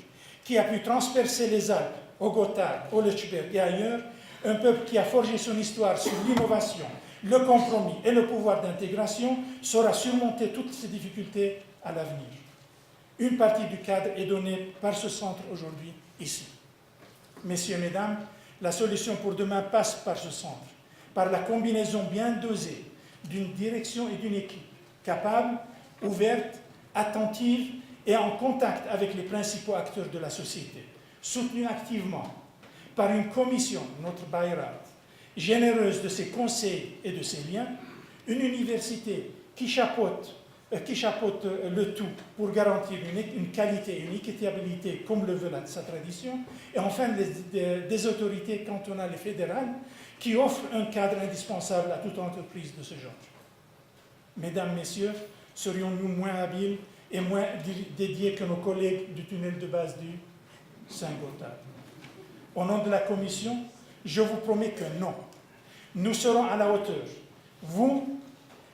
qui a pu transpercer les Alpes, au Gotthard, au Lötschberg et ailleurs, un peuple qui a forgé son histoire sur l'innovation, le compromis et le pouvoir d'intégration, saura surmonter toutes ces difficultés à l'avenir. Une partie du cadre est donnée par ce centre aujourd'hui, ici. Messieurs, mesdames, la solution pour demain passe par ce centre, par la combinaison bien dosée d'une direction et d'une équipe capable, ouverte, attentive et en contact avec les principaux acteurs de la société, soutenue activement par une commission, notre Beirat, généreuse de ses conseils et de ses liens, une université qui chapeaute le tout pour garantir une qualité et une équitabilité comme le veut sa tradition, et enfin des autorités cantonales et fédérales qui offrent un cadre indispensable à toute entreprise de ce genre. Mesdames, Messieurs, serions-nous moins habiles et moins dédiés que nos collègues du tunnel de base du Saint-Gothard? Au nom de la Commission, je vous promets que non. Nous serons à la hauteur. Vous,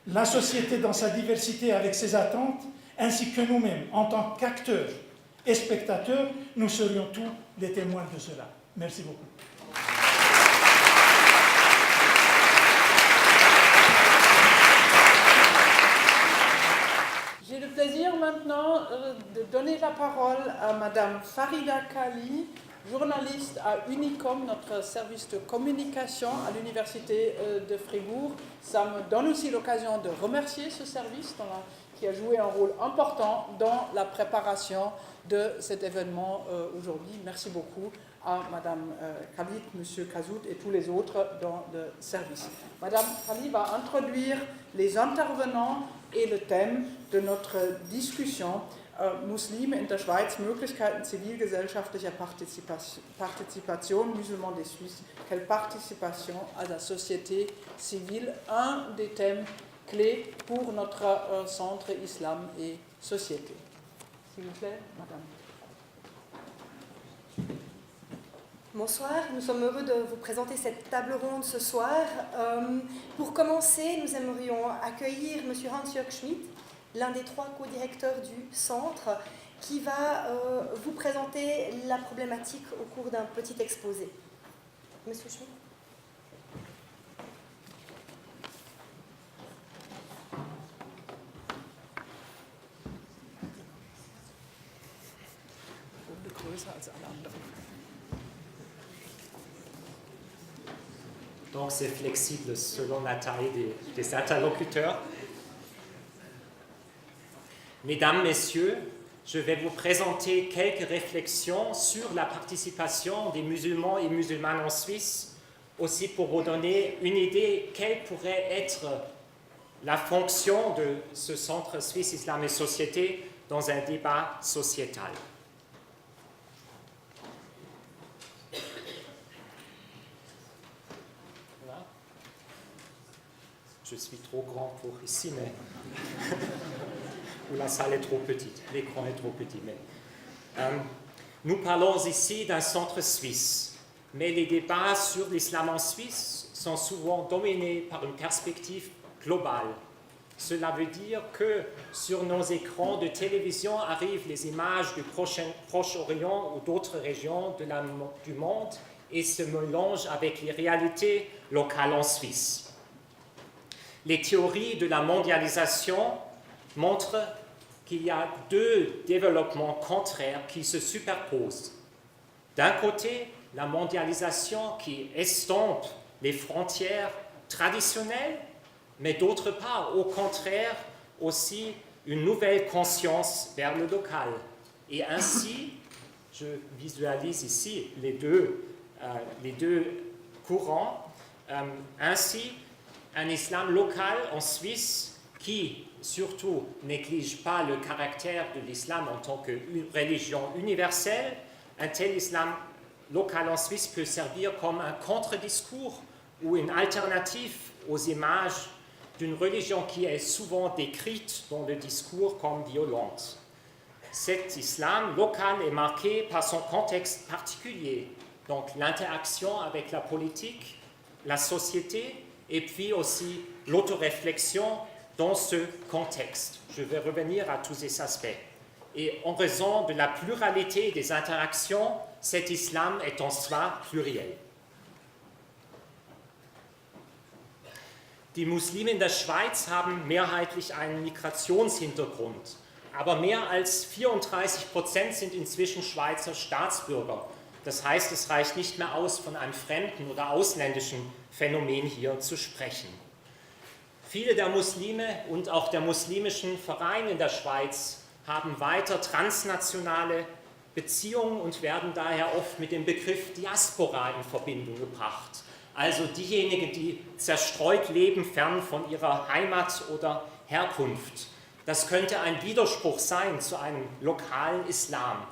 la société dans sa diversité avec ses attentes, ainsi que nous-mêmes, en tant qu'acteurs et spectateurs, nous serions tous les témoins de cela. Merci beaucoup. J'ai le plaisir maintenant de donner la parole à Madame Farida Kali, journaliste à Unicom, notre service de communication à l'Université de Fribourg. Ça me donne aussi l'occasion de remercier ce service qui a joué un rôle important dans la préparation de cet événement aujourd'hui. Merci beaucoup à Madame Khalid, Monsieur Kazout et tous les autres dans le service. Madame Khalid va introduire les intervenants et le thème de notre discussion Muslime in der Schweiz Möglichkeiten zivilgesellschaftlicher Participation, musulmans des Suisses, quelle participation à la société civile, un des thèmes clés pour notre centre Islam et Société. S'il vous plaît, madame. Bonsoir, nous sommes heureux de vous présenter cette table ronde ce soir. Pour commencer, nous aimerions accueillir M. Hans-Jörg Schmidt, l'un des 3 co-directeurs du centre, qui va vous présenter la problématique au cours d'un petit exposé. Monsieur Schmidt. Donc c'est flexible selon la taille des interlocuteurs. Mesdames, Messieurs, je vais vous présenter quelques réflexions sur la participation des musulmans et musulmanes en Suisse, aussi pour vous donner une idée quelle pourrait être la fonction de ce centre suisse Islam et Société dans un débat sociétal. Voilà. Je suis trop grand pour ici, mais ou la salle est trop petite, l'écran est trop petit. Mais, nous parlons ici d'un centre suisse, mais les débats sur l'islam en Suisse sont souvent dominés par une perspective globale. Cela veut dire que sur nos écrans de télévision arrivent les images du Proche-Orient ou d'autres régions du monde et se mélangent avec les réalités locales en Suisse. Les théories de la mondialisation montrent qu'il y a 2 développements contraires qui se superposent. D'un côté, la mondialisation qui estompe les frontières traditionnelles, mais d'autre part, au contraire, aussi une nouvelle conscience vers le local. Et ainsi, je visualise ici les deux courants, ainsi un islam local en Suisse qui surtout néglige pas le caractère de l'islam en tant que religion universelle. Un tel islam local en Suisse peut servir comme un contre-discours ou une alternative aux images d'une religion qui est souvent décrite dans le discours comme violente. Cet islam local est marqué par son contexte particulier, donc l'interaction avec la politique, la société et puis aussi l'autoréflexion dans ce contexte. Je vais revenir à tous ces aspects. Et en raison de la pluralité des interactions, cet islam est en soi pluriel. Die Muslime in der Schweiz haben mehrheitlich einen Migrationshintergrund, aber mehr als 34% sind inzwischen Schweizer Staatsbürger. Das heißt, es reicht nicht mehr aus, von einem fremden oder ausländischen Phänomen hier zu sprechen. Viele der Muslime und auch der muslimischen Vereine in der Schweiz haben weiter transnationale Beziehungen und werden daher oft mit dem Begriff Diaspora in Verbindung gebracht. Also diejenigen, die zerstreut leben, fern von ihrer Heimat oder Herkunft. Das könnte ein Widerspruch sein zu einem lokalen Islam.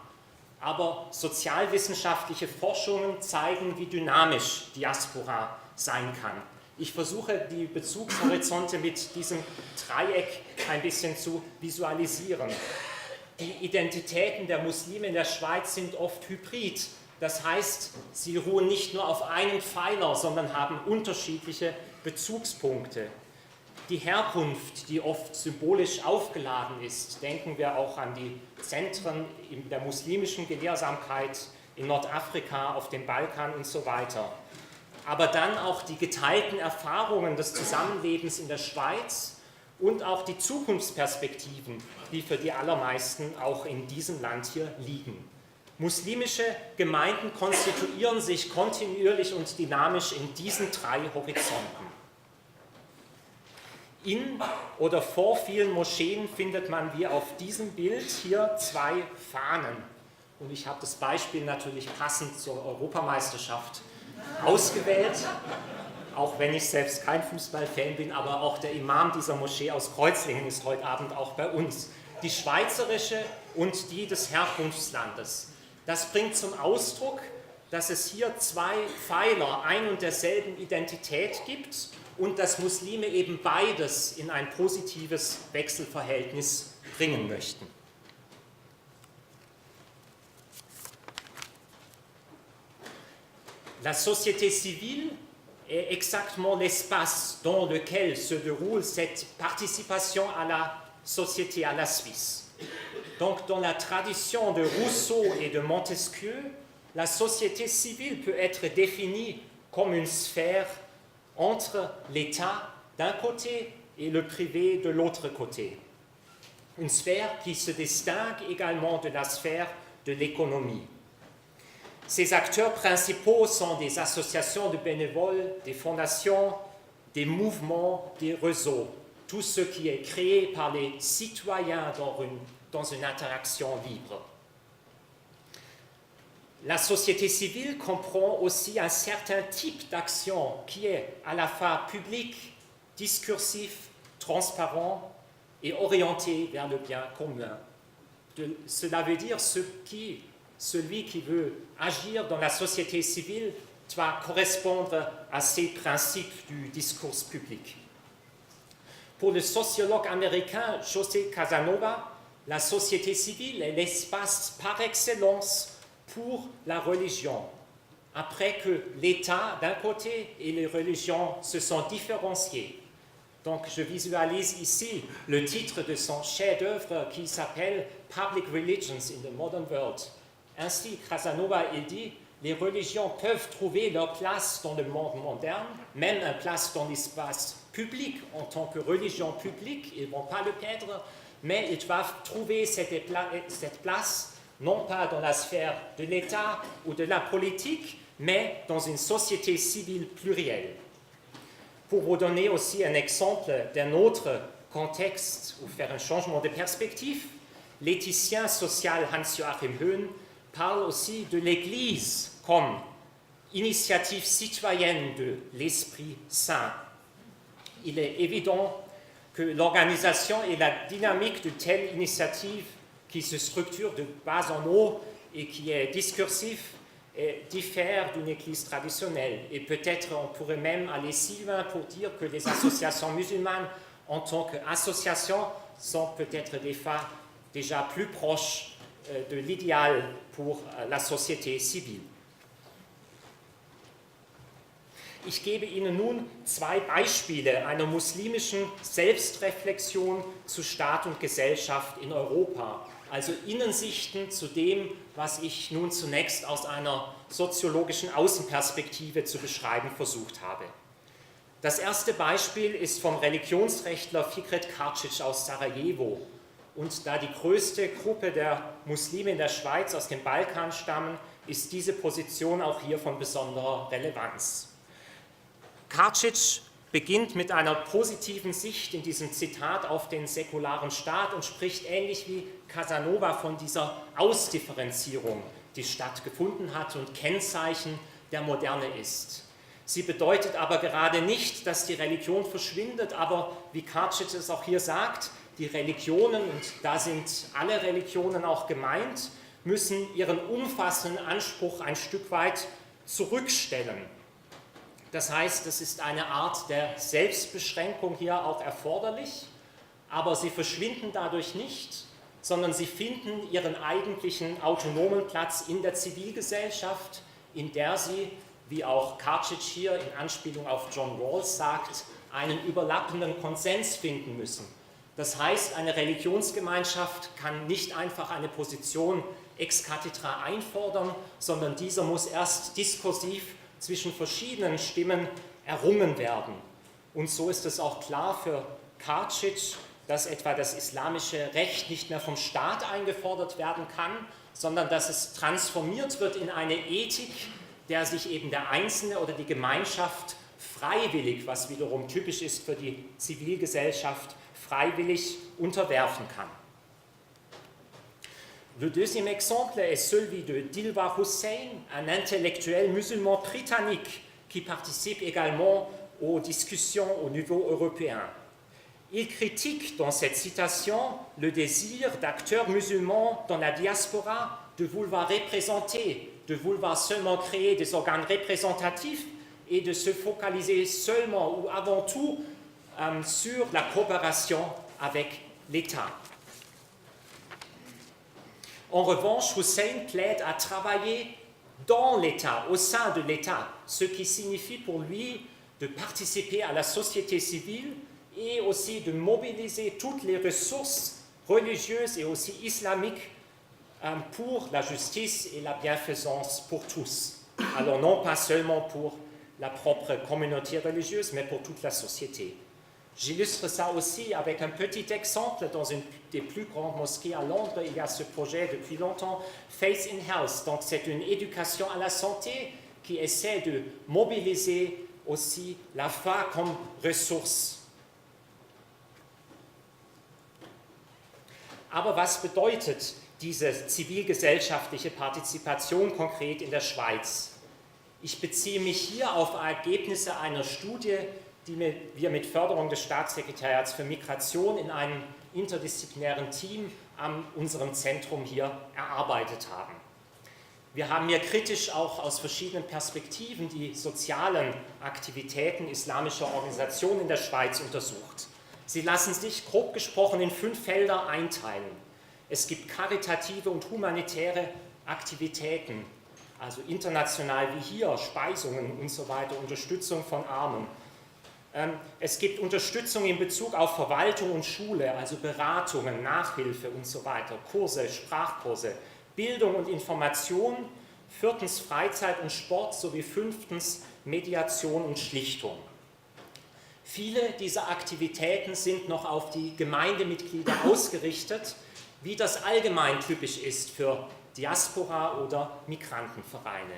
Aber sozialwissenschaftliche Forschungen zeigen, wie dynamisch Diaspora sein kann. Ich versuche, die Bezugshorizonte mit diesem Dreieck ein bisschen zu visualisieren. Die Identitäten der Muslime in der Schweiz sind oft hybrid. Das heißt, sie ruhen nicht nur auf einem Pfeiler, sondern haben unterschiedliche Bezugspunkte. Die Herkunft, die oft symbolisch aufgeladen ist, denken wir auch an die Zentren der muslimischen Gelehrsamkeit in Nordafrika, auf dem Balkan und so weiter. Aber dann auch die geteilten Erfahrungen des Zusammenlebens in der Schweiz und auch die Zukunftsperspektiven, die für die allermeisten auch in diesem Land hier liegen. Muslimische Gemeinden konstituieren sich kontinuierlich und dynamisch in diesen 3 Horizonten. In oder vor vielen Moscheen findet man wie auf diesem Bild hier 2 Fahnen. Und ich habe das Beispiel natürlich passend zur Europameisterschaft ausgewählt. auch wenn ich selbst kein Fußballfan bin, aber auch der Imam dieser Moschee aus Kreuzlingen ist heute Abend auch bei uns. Die schweizerische und die des Herkunftslandes. Das bringt zum Ausdruck, dass es hier zwei Pfeiler ein und derselben Identität gibt und dass Muslime eben beides in ein positives Wechselverhältnis bringen möchten. La société civile est exactement l'espace dans lequel se déroule cette participation à la société, à la Suisse. Donc, dans la tradition de Rousseau et de Montesquieu, la société civile peut être définie comme une sphère entre l'État d'un côté et le privé de l'autre côté. Une sphère qui se distingue également de la sphère de l'économie. Ces acteurs principaux sont des associations de bénévoles, des fondations, des mouvements, des réseaux. Tout ce qui est créé par les citoyens dans une interaction libre. La société civile comprend aussi un certain type d'action qui est à la fois public, discursif, transparent et orienté vers le bien commun. Cela veut dire celui qui veut agir dans la société civile doit correspondre à ces principes du discours public. Pour le sociologue américain José Casanova, la société civile est l'espace par excellence pour la religion, après que l'État d'un côté et les religions se sont différenciées. Donc je visualise ici le titre de son chef-d'œuvre qui s'appelle « Public Religions in the Modern World ». Ainsi, Casanova, il dit, les religions peuvent trouver leur place dans le monde moderne, même une place dans l'espace public en tant que religion publique, ils ne vont pas le perdre, mais ils doivent trouver cette place, non pas dans la sphère de l'État ou de la politique, mais dans une société civile plurielle. Pour vous donner aussi un exemple d'un autre contexte ou faire un changement de perspective, l'éthicien social Hans-Joachim Höhn parle aussi de l'Église comme initiative citoyenne de l'Esprit Saint. Il est évident que l'organisation et la dynamique de telles initiatives qui se structurent de bas en haut et qui est discursive diffèrent d'une Église traditionnelle. Et peut-être on pourrait même aller si loin pour dire que les associations musulmanes en tant qu'associations sont peut-être des fois déjà plus proches de l'idéal pour la Société civile. Ich gebe Ihnen nun zwei Beispiele einer muslimischen Selbstreflexion zu Staat und Gesellschaft in Europa, also Innensichten zu dem, was ich nun zunächst aus einer soziologischen Außenperspektive zu beschreiben versucht habe. Das erste Beispiel ist vom Religionsrechtler Fikret Karcic aus Sarajevo. Und da die größte Gruppe der Muslime in der Schweiz aus dem Balkan stammen, ist diese Position auch hier von besonderer Relevanz. Karcic beginnt mit einer positiven Sicht in diesem Zitat auf den säkularen Staat und spricht ähnlich wie Casanova von dieser Ausdifferenzierung, die stattgefunden hat und Kennzeichen der Moderne ist. Sie bedeutet aber gerade nicht, dass die Religion verschwindet, aber wie Karcic es auch hier sagt, die Religionen, und da sind alle Religionen auch gemeint, müssen ihren umfassenden Anspruch ein Stück weit zurückstellen. Das heißt, es ist eine Art der Selbstbeschränkung hier auch erforderlich, aber sie verschwinden dadurch nicht, sondern sie finden ihren eigentlichen autonomen Platz in der Zivilgesellschaft, in der sie, wie auch Karcic hier in Anspielung auf John Rawls sagt, einen überlappenden Konsens finden müssen. Das heißt, eine Religionsgemeinschaft kann nicht einfach eine Position ex cathedra einfordern, sondern dieser muss erst diskursiv zwischen verschiedenen Stimmen errungen werden. Und so ist es auch klar für Karcic, dass etwa das islamische Recht nicht mehr vom Staat eingefordert werden kann, sondern dass es transformiert wird in eine Ethik, der sich eben der Einzelne oder die Gemeinschaft freiwillig, was wiederum typisch ist für die Zivilgesellschaft, freiwillig unterwerfen kann. Le deuxième exemple est celui de Dilwar Hussain, un intellectuel musulman britannique qui participe également aux discussions au niveau européen. Il critique dans cette citation le désir d'acteurs musulmans dans la diaspora de vouloir représenter, de vouloir seulement créer des organes représentatifs et de se focaliser seulement ou avant tout sur la coopération avec l'État. En revanche, Hussein plaide à travailler dans l'État, au sein de l'État, ce qui signifie pour lui de participer à la société civile et aussi de mobiliser toutes les ressources religieuses et aussi islamiques pour la justice et la bienfaisance pour tous. Alors non pas seulement pour la propre communauté religieuse, mais pour toute la société. J'illustre ça aussi avec un petit exemple. Dans une des plus grandes mosquées à Londres, il y a ce projet depuis longtemps, Faith in Health. Donc c'est une éducation à la santé qui essaie de mobiliser aussi la foi comme ressource. Aber was bedeutet diese zivilgesellschaftliche Partizipation konkret in der Schweiz? Ich beziehe mich hier auf Ergebnisse einer Studie, die wir mit Förderung des Staatssekretariats für Migration in einem interdisziplinären Team an unserem Zentrum hier erarbeitet haben. Wir haben hier kritisch auch aus verschiedenen Perspektiven die sozialen Aktivitäten islamischer Organisationen in der Schweiz untersucht. Sie lassen sich grob gesprochen in 5 Felder einteilen. Es gibt karitative und humanitäre Aktivitäten, also international wie hier, Speisungen und so weiter, Unterstützung von Armen. Es gibt Unterstützung in Bezug auf Verwaltung und Schule, also Beratungen, Nachhilfe und so weiter, Kurse, Sprachkurse, Bildung und Information, 4. Freizeit und Sport sowie 5. Mediation und Schlichtung. Viele dieser Aktivitäten sind noch auf die Gemeindemitglieder ausgerichtet, wie das allgemein typisch ist für Diaspora- oder Migrantenvereine.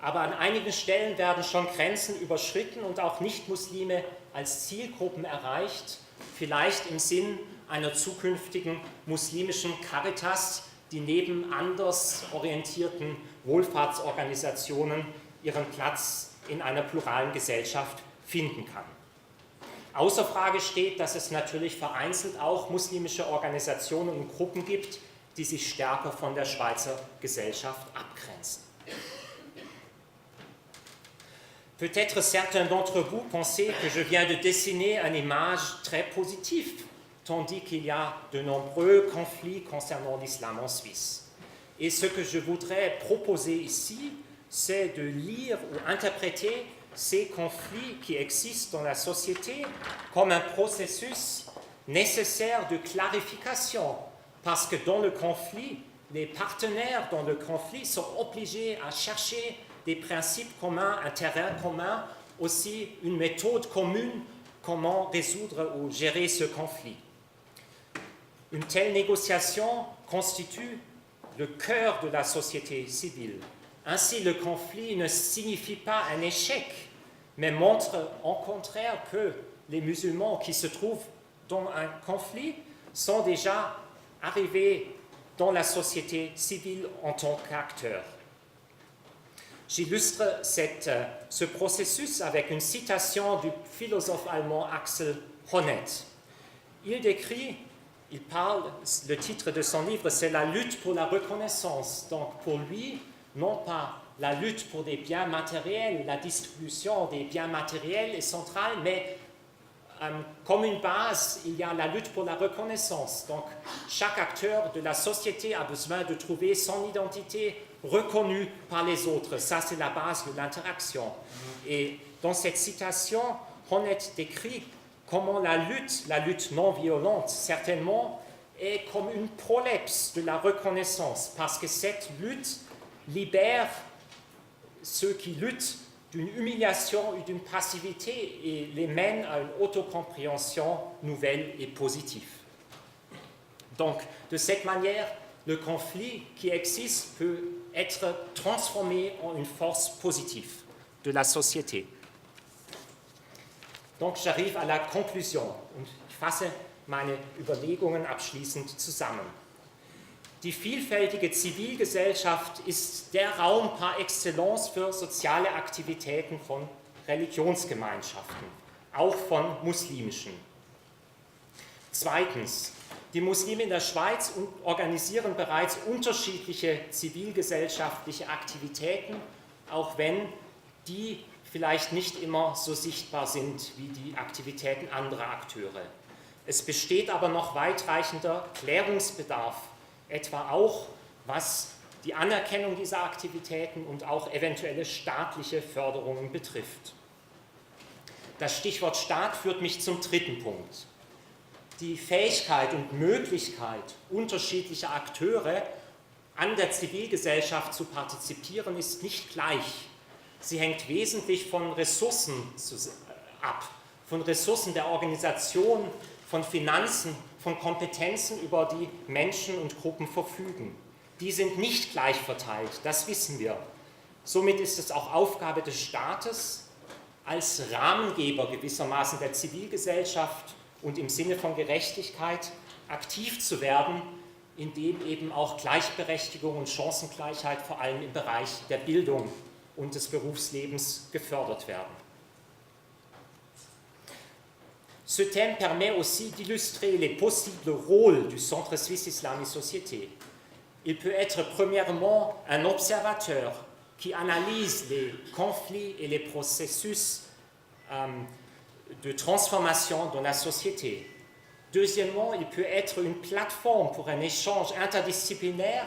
Aber an einigen Stellen werden schon Grenzen überschritten und auch Nichtmuslime als Zielgruppen erreicht, vielleicht im Sinn einer zukünftigen muslimischen Caritas, die neben anders orientierten Wohlfahrtsorganisationen ihren Platz in einer pluralen Gesellschaft finden kann. Außer Frage steht, dass es natürlich vereinzelt auch muslimische Organisationen und Gruppen gibt, die sich stärker von der Schweizer Gesellschaft abgrenzen. Peut-être certains d'entre vous pensaient que je viens de dessiner une image très positive, tandis qu'il y a de nombreux conflits concernant l'islam en Suisse. Et ce que je voudrais proposer ici, c'est de lire ou interpréter ces conflits qui existent dans la société comme un processus nécessaire de clarification, parce que dans le conflit, les partenaires dans le conflit sont obligés à chercher des principes communs, un terrain commun, aussi une méthode commune, comment résoudre ou gérer ce conflit. Une telle négociation constitue le cœur de la société civile. Ainsi, le conflit ne signifie pas un échec, mais montre au contraire que les musulmans qui se trouvent dans un conflit sont déjà arrivés dans la société civile en tant qu'acteurs. J'illustre ce processus avec une citation du philosophe allemand Axel Honneth. Il parle, le titre de son livre, c'est « La lutte pour la reconnaissance ». Donc pour lui, non pas la lutte pour des biens matériels, la distribution des biens matériels est centrale, mais comme une base, il y a la lutte pour la reconnaissance. Donc chaque acteur de la société a besoin de trouver son identité reconnue par les autres. Ça, c'est la base de l'interaction. Et dans cette citation, Honneth décrit comment la lutte non violente, certainement, est comme une prolepse de la reconnaissance, parce que cette lutte libère ceux qui luttent d'une humiliation ou d'une passivité et les mène à une autocompréhension nouvelle et positive. Donc, de cette manière, le conflit qui existe peut être transformé en une force positive de la société. Donc, j'arrive à la conclusion und ich fasse meine Überlegungen abschließend zusammen. Die vielfältige Zivilgesellschaft ist der Raum par excellence für soziale Aktivitäten von Religionsgemeinschaften, auch von muslimischen. Zweitens, die Muslime in der Schweiz organisieren bereits unterschiedliche zivilgesellschaftliche Aktivitäten, auch wenn die vielleicht nicht immer so sichtbar sind wie die Aktivitäten anderer Akteure. Es besteht aber noch weitreichender Klärungsbedarf, etwa auch was die Anerkennung dieser Aktivitäten und auch eventuelle staatliche Förderungen betrifft. Das Stichwort Staat führt mich zum dritten Punkt. Die Fähigkeit und Möglichkeit unterschiedlicher Akteure an der Zivilgesellschaft zu partizipieren ist nicht gleich. Sie hängt wesentlich von Ressourcen ab, von Ressourcen der Organisation, von Finanzen, von Kompetenzen, über die Menschen und Gruppen verfügen. Die sind nicht gleich verteilt, das wissen wir. Somit ist es auch Aufgabe des Staates, als Rahmengeber gewissermaßen der Zivilgesellschaft und im Sinne von Gerechtigkeit aktiv zu werden, indem eben auch Gleichberechtigung und Chancengleichheit vor allem im Bereich der Bildung und des Berufslebens gefördert werden. Ce thème permet aussi d'illustrer les possibles rôles du Centre Suisse Islam et Société. Il peut être premièrement un observateur qui analyse les conflits et les processus de transformation dans la société. Deuxièmement, il peut être une plateforme pour un échange interdisciplinaire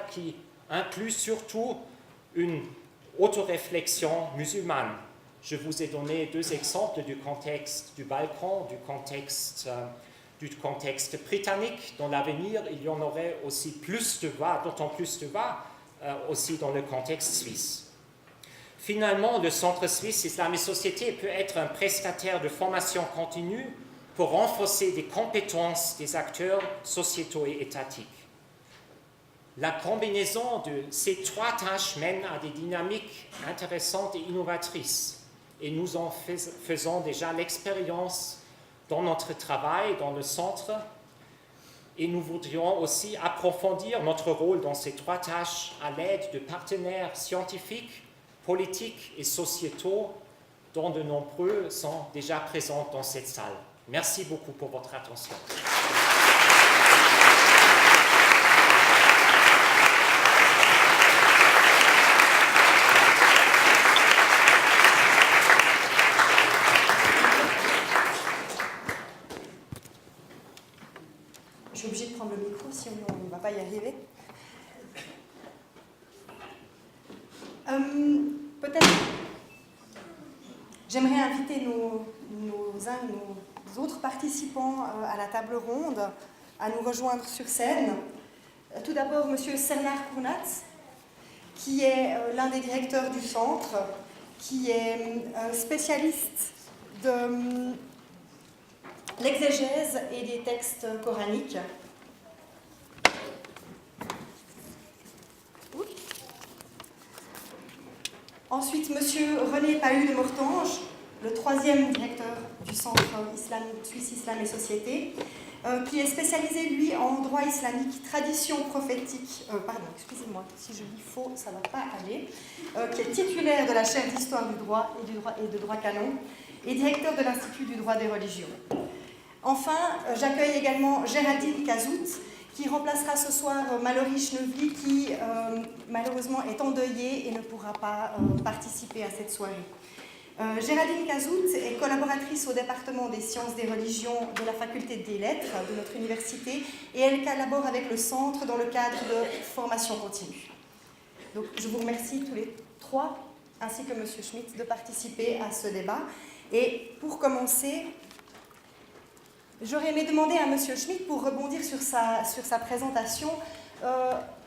qui inclut surtout une autoréflexion musulmane. Je vous ai donné deux exemples du contexte du Balkan, du contexte britannique. Dans l'avenir, il y en aurait aussi plus de voix, d'autant plus de voix aussi dans le contexte suisse. Finalement, le Centre Suisse Islam et Société peut être un prestataire de formation continue pour renforcer les compétences des acteurs sociétaux et étatiques. La combinaison de ces trois tâches mène à des dynamiques intéressantes et innovatrices, et nous en faisons déjà l'expérience dans notre travail dans le centre, et nous voudrions aussi approfondir notre rôle dans ces trois tâches à l'aide de partenaires scientifiques, politiques et sociétaux dont de nombreux sont déjà présents dans cette salle. Merci beaucoup pour votre attention. Je suis obligée de prendre le micro, sinon on ne va pas y arriver. Peut-être, j'aimerais inviter nos autres participants à la table ronde à nous rejoindre sur scène. Tout d'abord, M. Sernar Kournatz, qui est l'un des directeurs du centre, qui est spécialiste de l'exégèse et des textes coraniques. Ensuite, M. René Pahu de Mortange, le troisième directeur du Centre Suisse Islam et Société, qui est spécialisé, lui, en droit islamique, tradition prophétique, excusez-moi, si je dis faux, ça ne va pas aller, qui est titulaire de la chaire d'histoire du droit et de droit canon, et directeur de l'Institut du droit des religions. Enfin, j'accueille également Géraldine Cazout, qui remplacera ce soir Mallory Schnevely, qui malheureusement est endeuillée et ne pourra pas participer à cette soirée. Géraldine Cazout est collaboratrice au département des sciences des religions de la faculté des lettres de notre université et elle collabore avec le centre dans le cadre de formation continue. Donc je vous remercie tous les trois, ainsi que M. Schmitt, de participer à ce débat. Et pour commencer, j'aurais aimé demander à M. Schmitt, pour rebondir sur sa présentation,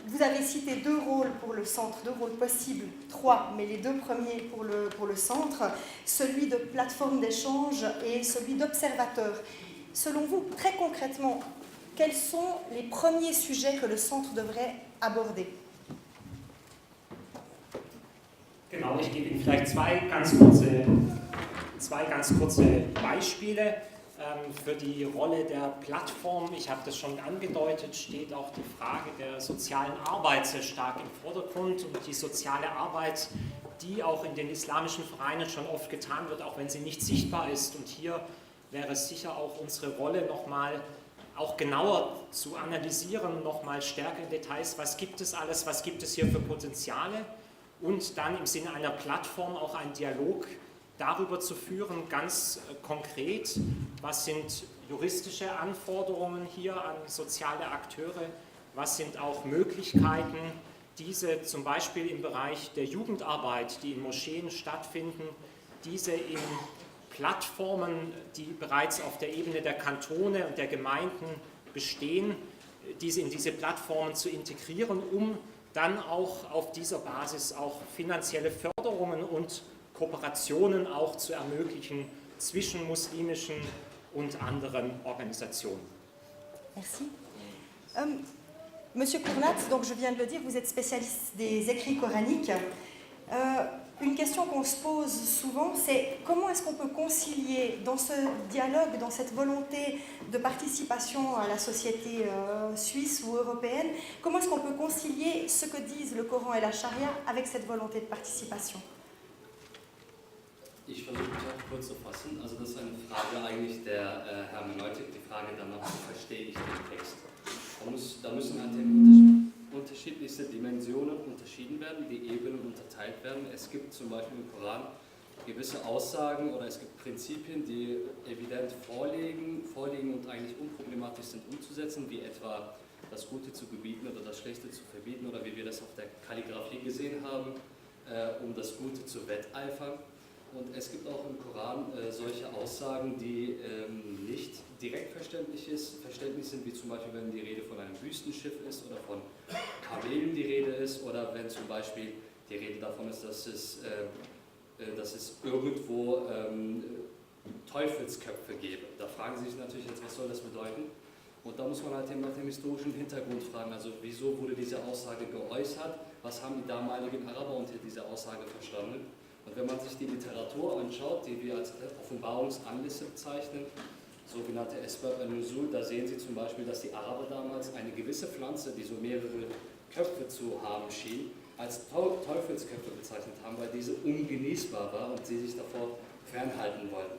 vous avez cité deux rôles pour le centre, deux rôles possibles, trois, mais les deux premiers pour le centre, celui de plateforme d'échange et celui d'observateur. Selon vous, très concrètement, quels sont les premiers sujets que le centre devrait aborder? Genau, ich gebe Ihnen vielleicht zwei ganz kurze Beispiele. Für die Rolle der Plattform, ich habe das schon angedeutet, steht auch die Frage der sozialen Arbeit sehr stark im Vordergrund. Und die soziale Arbeit die auch in den islamischen Vereinen schon oft getan wird, auch wenn sie nicht sichtbar ist. Und hier wäre es sicher auch unsere Rolle, nochmal auch genauer zu analysieren, nochmal stärker in Details, was gibt es alles, was gibt es hier für Potenziale und dann im Sinne einer Plattform auch einen Dialog darüber zu führen, ganz konkret, was sind juristische Anforderungen hier an soziale Akteure, was sind auch Möglichkeiten, diese zum Beispiel im Bereich der Jugendarbeit, die in Moscheen stattfinden, diese in Plattformen, die bereits auf der Ebene der Kantone und der Gemeinden bestehen, diese in diese Plattformen zu integrieren, um dann auch auf dieser Basis auch finanzielle Förderungen und Kooperationen auch zu ermöglichen zwischen muslimischen und anderen Organisationen. Merci. Monsieur Kournat, donc je viens de le dire, vous êtes spécialiste des écrits coraniques. Une question qu'on se pose souvent, c'est comment est-ce qu'on peut concilier dans ce dialogue, dans cette volonté de participation à la société suisse ou européenne, comment est-ce qu'on peut concilier ce que disent le Coran et la Charia avec cette volonté de participation? Ich versuche mich auch kurz zu fassen. Also das ist eine Frage eigentlich der Hermeneutik, die Frage danach, wie verstehe ich den Text. Da müssen halt unterschiedlichste Dimensionen unterschieden werden, die Ebenen unterteilt werden. Es gibt zum Beispiel im Koran gewisse Aussagen oder es gibt Prinzipien, die evident vorliegen und eigentlich unproblematisch sind umzusetzen, wie etwa das Gute zu gebieten oder das Schlechte zu verbieten oder wie wir das auf der Kalligraphie gesehen haben, um das Gute zu wetteifern. Und es gibt auch im Koran solche Aussagen, die nicht direkt verständlich sind, wie zum Beispiel, wenn die Rede von einem Wüstenschiff ist oder von Kamelen die Rede ist oder wenn zum Beispiel die Rede davon ist, dass es irgendwo Teufelsköpfe gäbe. Da fragen Sie sich natürlich jetzt, was soll das bedeuten? Und da muss man halt nach dem historischen Hintergrund fragen, also wieso wurde diese Aussage geäußert, was haben die damaligen Araber unter dieser Aussage verstanden? Und wenn man sich die Literatur anschaut, die wir als Offenbarungsanlässe bezeichnen, sogenannte Asbab al-Nuzul, da sehen Sie zum Beispiel, dass die Araber damals eine gewisse Pflanze, die so mehrere Köpfe zu haben schien, als Teufelsköpfe bezeichnet haben, weil diese ungenießbar war und sie sich davor fernhalten wollten.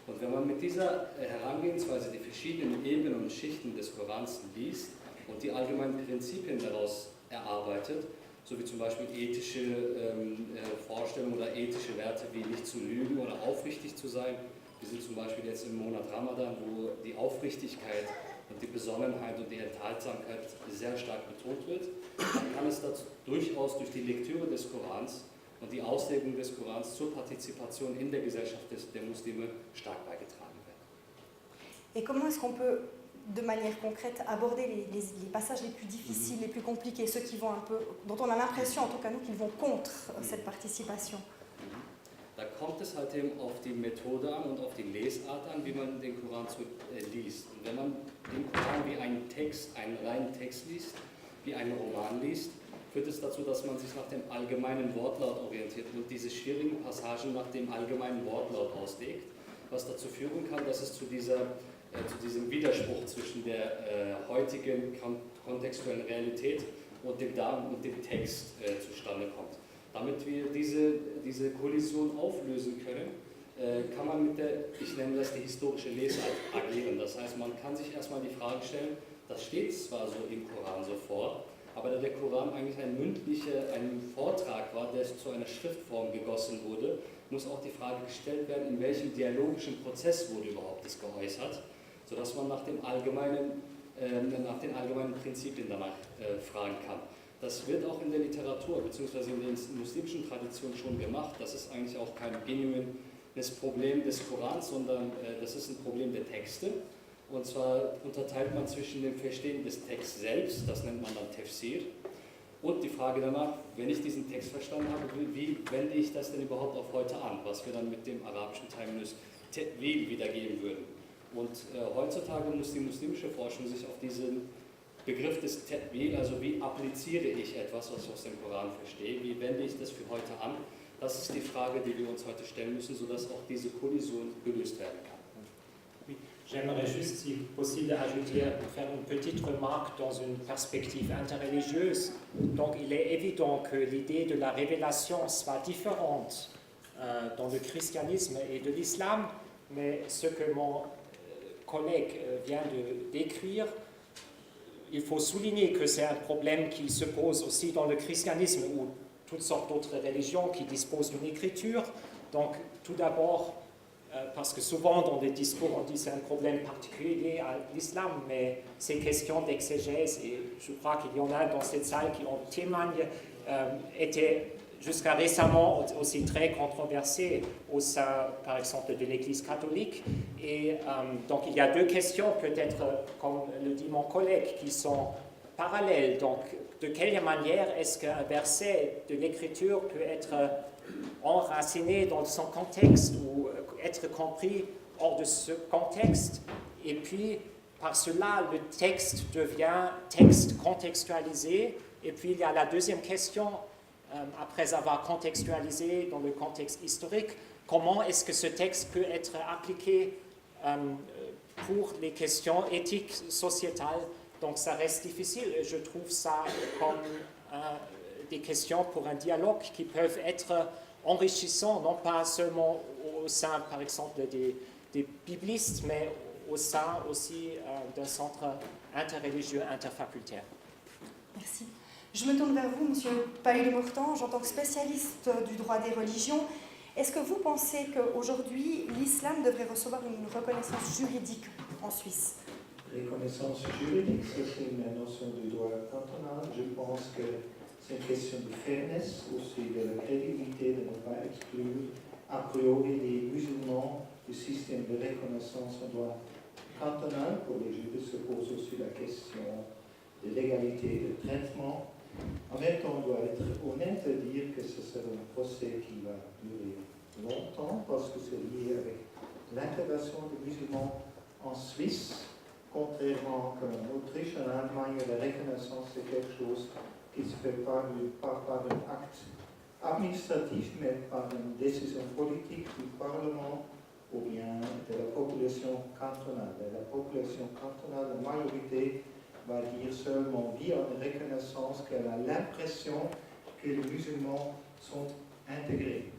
Und wenn man mit dieser Herangehensweise die verschiedenen Ebenen und Schichten des Korans liest und die allgemeinen Prinzipien daraus erarbeitet, so wie zum Beispiel ethische Vorstellungen oder ethische Werte wie nicht zu lügen oder aufrichtig zu sein. Wir sind zum Beispiel jetzt im Monat Ramadan, wo die Aufrichtigkeit und die Besonnenheit und die Enthaltsamkeit sehr stark betont wird. Dann kann es dazu durchaus durch die Lektüre des Korans und die Auslegung des Korans zur Partizipation in der Gesellschaft der Muslime stark beigetragen werden. Et comment est-ce qu'on peut, de manière concrète, aborder les passages les plus difficiles, les plus compliqués, ceux qui vont un peu, dont on a l'impression, en tout cas nous, qu'ils vont contre cette participation? Da kommt es halt eben auf die Methode an und auf die Lesart an, wie man den Koran liest. Und wenn man den Koran wie einen Text, einen reinen Text liest, wie einen Roman liest, führt es dazu, dass man sich nach dem allgemeinen Wortlaut orientiert und diese schwierigen Passagen nach dem allgemeinen Wortlaut auslegt, was dazu führen kann, dass es zu diesem Widerspruch zwischen der heutigen kontextuellen Realität und dem Text zustande kommt. Damit wir diese Kollision auflösen können, kann man mit ich nenne das die historische Lesart, agieren. Das heißt, man kann sich erstmal die Frage stellen, das steht zwar so im Koran so vor, aber da der Koran eigentlich ein Vortrag war, der zu einer Schriftform gegossen wurde, muss auch die Frage gestellt werden, in welchem dialogischen Prozess wurde überhaupt das geäußert, sodass man nach den allgemeinen Prinzipien danach fragen kann. Das wird auch in der Literatur bzw. in den muslimischen Traditionen schon gemacht. Das ist eigentlich auch kein genuines Problem des Korans, sondern das ist ein Problem der Texte. Und zwar unterteilt man zwischen dem Verstehen des Texts selbst, das nennt man dann Tafsir, und die Frage danach, wenn ich diesen Text verstanden habe, wie wende ich das denn überhaupt auf heute an, was wir dann mit dem arabischen Terminus Ta'wil wiedergeben würden. Und heutzutage muss die muslimische Forschung sich auf diesen Begriff des Ta'wil, also wie appliziere ich etwas, was ich aus dem Koran verstehe, wie wende ich das für heute an, das ist die Frage, die wir uns heute stellen müssen, sodass auch diese Kollision gelöst werden kann. J'aimerais juste, si possible, ajouter, faire une petite remarque dans une perspective interreligieuse. Donc, il est évident que l'idée de la révélation soit différente dans le christianisme et de l'islam, mais ce que mon collègue vient de décrire, il faut souligner que c'est un problème qui se pose aussi dans le christianisme ou toutes sortes d'autres religions qui disposent d'une écriture. Donc, tout d'abord, parce que souvent dans les discours on dit que c'est un problème particulier à l'islam, mais ces questions d'exégèse, et je crois qu'il y en a dans cette salle qui en témoignent, étaient jusqu'à récemment aussi très controversées au sein, par exemple, de l'Église catholique. Et donc il y a deux questions, peut-être, comme le dit mon collègue, qui sont parallèles. Donc, de quelle manière est-ce qu'un verset de l'Écriture peut être enraciné dans son contexte ou être compris hors de ce contexte, et puis par cela le texte devient texte contextualisé, et puis il y a la deuxième question, après avoir contextualisé dans le contexte historique, comment est-ce que ce texte peut être appliqué pour les questions éthiques, sociétales. Donc ça reste difficile, je trouve ça comme des questions pour un dialogue qui peuvent être enrichissants, non pas seulement au sein, par exemple, des biblistes, mais au sein aussi d'un centre interreligieux, interfacultaire. Merci. Je me tourne vers vous, Monsieur Paille-de-Mortan, en tant que spécialiste du droit des religions. Est-ce que vous pensez qu'aujourd'hui, l'islam devrait recevoir une reconnaissance juridique en Suisse? Reconnaissance juridique, ça c'est une notion du droit cantonal. Je pense que c'est une question de fairness, aussi de la crédibilité, de ne pas exclure a priori les musulmans du système de reconnaissance en droit cantonal. Pour les juristes se pose aussi la question de l'égalité de traitement. En même temps, on doit être honnête et dire que ce sera un procès qui va durer longtemps parce que c'est lié avec l'intégration des musulmans en Suisse. Contrairement qu'en Autriche, en Allemagne, la reconnaissance c'est quelque chose qui se fait pas par un acte administratif, mais par une décision politique du Parlement ou bien de la population cantonale. Et la population cantonale, la majorité, va dire seulement via une reconnaissance qu'elle a l'impression que les musulmans sont intégrés.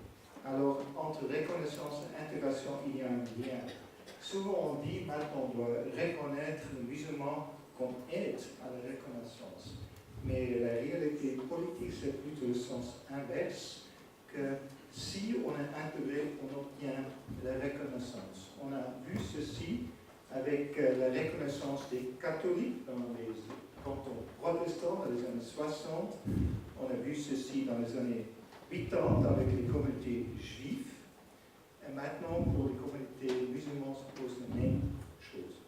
Alors, entre reconnaissance et intégration, il y a un lien. Souvent, on dit maintenant on doit reconnaître les musulmans comme aide à la reconnaissance. Mais la réalité politique, c'est plutôt le sens inverse, que si on est intégré, on obtient la reconnaissance. On a vu ceci avec la reconnaissance des catholiques dans les cantons protestants dans les années 60. On a vu ceci dans les années 80 avec les communautés juives. Et maintenant, pour les communautés musulmanes, se pose la même chose.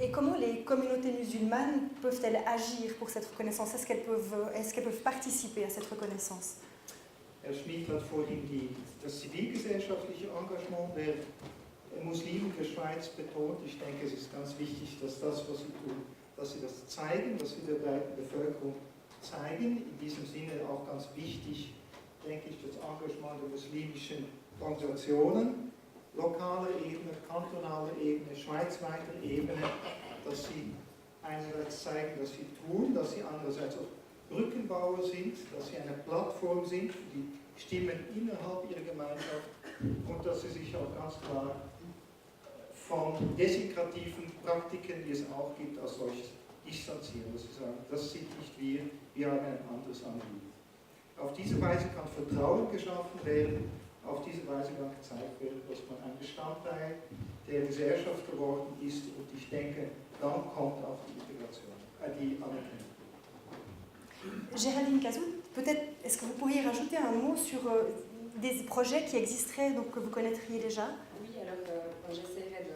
Et comment les communautés musulmanes peuvent-elles agir pour cette reconnaissance? Est-ce qu'elles peuvent participer à cette reconnaissance? Herr Schmid hat vorhin das zivilgesellschaftliche Engagement der Muslime der Schweiz betont. Ich denke, es ist ganz wichtig, dass das, was sie tun, dass sie das zeigen, dass sie der breiten Bevölkerung zeigen. In diesem Sinne auch ganz wichtig, denke ich, das Engagement der muslimischen Organisationen, lokaler Ebene, kantonaler Ebene, schweizweiter Ebene, dass sie einerseits zeigen, was sie tun, dass sie andererseits auch Brückenbauer sind, dass sie eine Plattform sind für die Stimmen innerhalb ihrer Gemeinschaft und dass sie sich auch ganz klar von desintegrativen Praktiken, die es auch gibt, als solches distanzieren. Dass sie sagen, das sind nicht wir haben ein anderes Anliegen. Auf diese Weise kann Vertrauen geschaffen werden, auf diese Weise kann gezeigt werden, dass man ein Bestandteil der Gesellschaft geworden ist und ich denke, dann kommt auch die Integration, die Anerkennung. Géraldine Cazou, peut-être est-ce que vous pourriez rajouter un mot sur des projets qui existeraient, donc que vous connaîtriez déjà? Oui, alors j'essaierai de...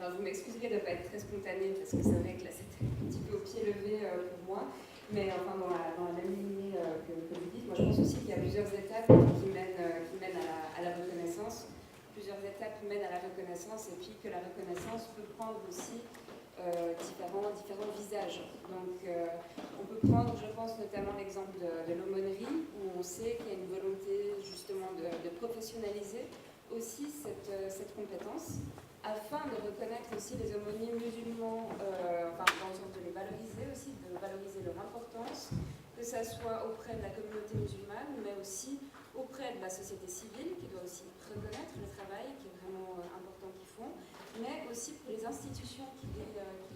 Enfin, vous m'excuserez de ne pas être très spontanée parce que c'est vrai que là c'était un petit peu au pied levé pour moi. Mais enfin, dans la même lignée que vous dites, moi je pense aussi qu'il y a plusieurs étapes qui mènent à la reconnaissance. Plusieurs étapes mènent à la reconnaissance et puis que la reconnaissance peut prendre aussi différents visages. Donc on peut prendre, je pense notamment l'exemple de l'aumônerie où on sait qu'il y a une volonté justement de professionnaliser aussi cette compétence. afin de reconnaître aussi les aumôniers musulmans, enfin, dans le sens de les valoriser aussi, de valoriser leur importance, que ce soit auprès de la communauté musulmane, mais aussi auprès de la société civile, qui doit aussi reconnaître le travail qui est vraiment important qu'ils font, mais aussi pour les institutions qui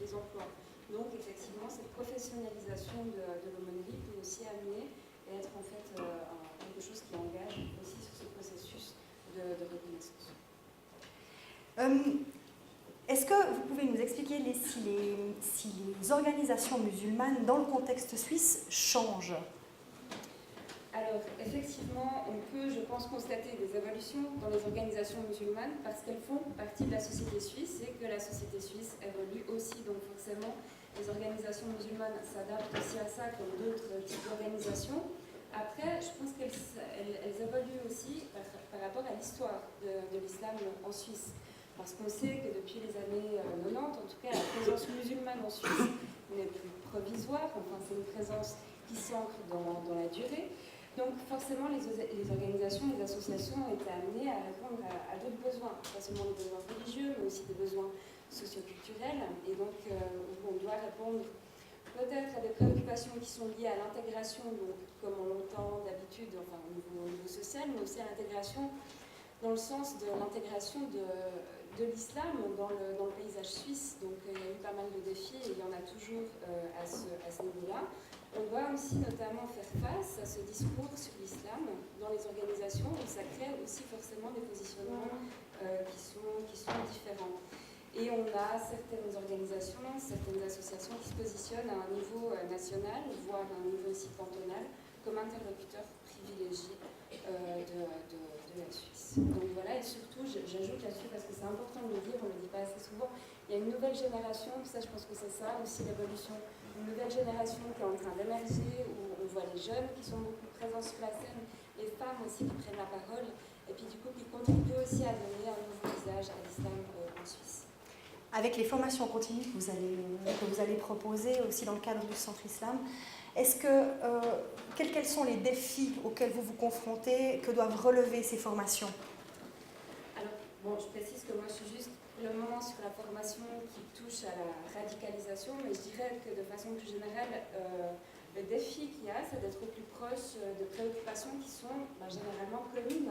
les emploient. Donc effectivement, cette professionnalisation de l'aumônerie peut aussi amener et être en fait quelque chose qui engage aussi sur ce processus de reconnaissance. Est-ce que vous pouvez nous expliquer si les organisations musulmanes dans le contexte suisse changent? Alors, effectivement, on peut, je pense, constater des évolutions dans les organisations musulmanes parce qu'elles font partie de la société suisse et que la société suisse évolue aussi. Donc, forcément, les organisations musulmanes s'adaptent aussi à ça comme d'autres types d'organisations. Après, je pense qu'elles évoluent aussi par rapport à l'histoire de l'islam en Suisse. Parce qu'on sait que depuis les années 90, en tout cas, la présence musulmane en Suisse n'est plus provisoire. Enfin, c'est une présence qui s'ancre dans la durée. Donc forcément, les organisations, les associations ont été amenées à répondre à d'autres besoins, pas seulement des besoins religieux, mais aussi des besoins socioculturels. Et donc, on doit répondre peut-être à des préoccupations qui sont liées à l'intégration, donc comme on l'entend d'habitude, enfin, au niveau social, mais aussi à l'intégration dans le sens de l'intégration de l'islam dans le paysage suisse. Donc il y a eu pas mal de défis et il y en a toujours à ce niveau-là. On doit aussi notamment faire face à ce discours sur l'islam dans les organisations et ça crée aussi forcément des positionnements qui sont différents. Et on a certaines organisations, certaines associations qui se positionnent à un niveau national, voire à un niveau aussi cantonal, comme interlocuteur privilégié de la Suisse. Donc voilà, et surtout, j'ajoute là-dessus parce que c'est important de le dire, on ne le dit pas assez souvent, il y a une nouvelle génération, ça je pense que c'est ça aussi l'évolution, une nouvelle génération qui est en train d'émerger, où on voit les jeunes qui sont beaucoup présents sur la scène, les femmes aussi qui prennent la parole, et puis du coup qui contribuent aussi à donner un nouveau visage à l'islam en Suisse. Avec les formations continues que vous allez proposer aussi dans le cadre du Centre Islam, est-ce que, quels sont les défis auxquels vous vous confrontez, que doivent relever ces formations? Alors, bon, je précise que moi je suis juste pour le moment sur la formation qui touche à la radicalisation, mais je dirais que de façon plus générale, le défi qu'il y a, c'est d'être au plus proche de préoccupations qui sont généralement communes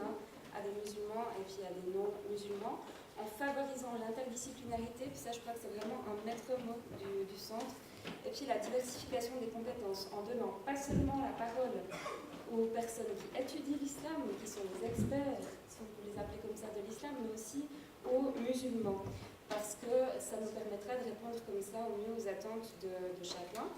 à des musulmans et puis à des non-musulmans, en favorisant l'interdisciplinarité, puis ça je crois que c'est vraiment un maître mot du centre, et puis la diversification des compétences, en donnant pas seulement la parole aux personnes qui étudient l'islam, qui sont les experts, si on peut les appeler comme ça, de l'islam, mais aussi aux musulmans, parce que ça nous permettra de répondre comme ça au mieux aux attentes de chacun.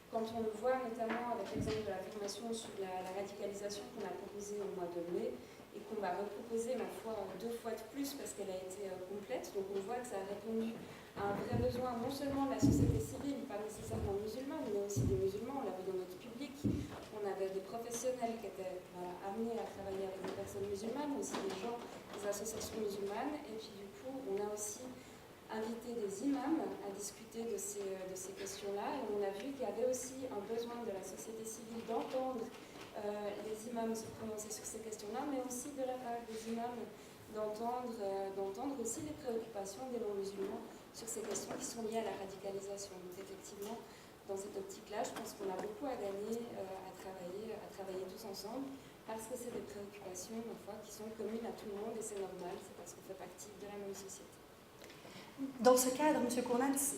Quand on le voit notamment avec l'exemple de la formation sur la radicalisation qu'on a proposée au mois de mai, et qu'on va reproposer, ma foi, 2 fois de plus parce qu'elle a été complète. Donc on voit que ça a répondu à un vrai besoin, non seulement de la société civile, pas nécessairement musulmane, mais aussi des musulmans. On l'a vu dans notre public. On avait des professionnels qui étaient amenés à travailler avec des personnes musulmanes, mais aussi des gens, des associations musulmanes. Et puis du coup, on a aussi invité des imams à discuter de ces questions-là. Et on a vu qu'il y avait aussi un besoin de la société civile d'entendre les imams se prononcer sur ces questions-là, mais aussi de la part des imams d'entendre aussi les préoccupations des non-musulmans sur ces questions qui sont liées à la radicalisation. Donc effectivement, dans cette optique-là, je pense qu'on a beaucoup à gagner à travailler tous ensemble, parce que c'est des préoccupations, ma foi, qui sont communes à tout le monde, et c'est normal, c'est parce qu'on fait partie de la même société. Dans ce cadre, M. Kournatz,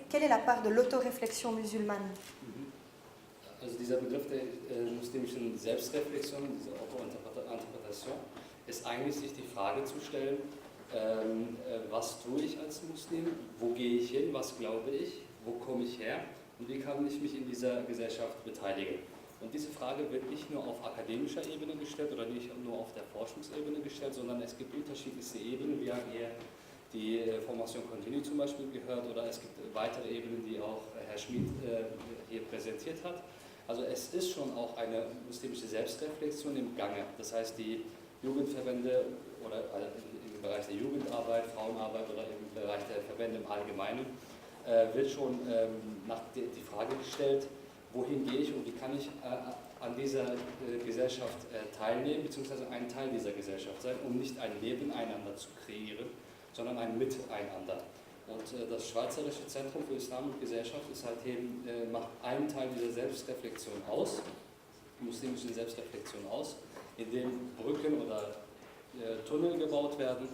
quelle est la part de l'autoréflexion musulmane? Also dieser Begriff der muslimischen Selbstreflexion, diese Autointerpretation, ist eigentlich sich die Frage zu stellen, was tue ich als Muslim, wo gehe ich hin, was glaube ich, wo komme ich her und wie kann ich mich in dieser Gesellschaft beteiligen. Und diese Frage wird nicht nur auf akademischer Ebene gestellt oder nicht nur auf der Forschungsebene gestellt, sondern es gibt unterschiedlichste Ebenen. Wir haben hier die Formation Continue zum Beispiel gehört oder es gibt weitere Ebenen, die auch Herr Schmid hier präsentiert hat. Also es ist schon auch eine muslimische Selbstreflexion im Gange. Das heißt, die Jugendverbände oder im Bereich der Jugendarbeit, Frauenarbeit oder im Bereich der Verbände im Allgemeinen wird schon die Frage gestellt, wohin gehe ich und wie kann ich an dieser Gesellschaft teilnehmen, beziehungsweise ein Teil dieser Gesellschaft sein, um nicht ein Nebeneinander zu kreieren, sondern ein Miteinander. Und das Schweizerische Zentrum für Islam und Gesellschaft ist halt eben, macht einen Teil dieser Selbstreflexion aus, muslimischen Selbstreflexion aus, in dem Brücken oder Tunnel gebaut werden.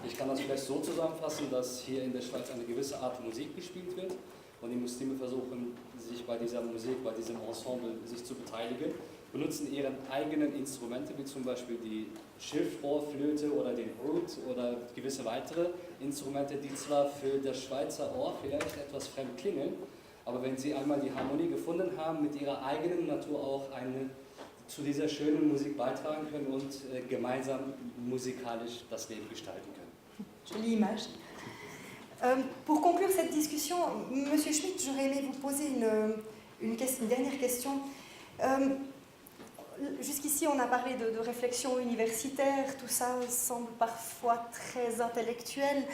Ich kann das vielleicht so zusammenfassen, dass hier in der Schweiz eine gewisse Art Musik gespielt wird und die Muslime versuchen, sich bei dieser Musik, bei diesem Ensemble sich zu beteiligen, benutzen ihre eigenen Instrumente, wie zum Beispiel die Schilfrohrflöte oder den Oud oder gewisse weitere Instrumente, die zwar für das Schweizer Ohr vielleicht etwas fremd klingen, aber wenn sie einmal die Harmonie gefunden haben, mit ihrer eigenen Natur auch zu dieser schönen Musik beitragen können und gemeinsam musikalisch das Leben gestalten können. Jolie image. Pour conclure cette discussion, Monsieur Schmitt, j'aurais aimé vous poser une dernière question. Jusqu'ici, on a parlé de réflexion universitaire, tout ça semble parfois très intellectuel.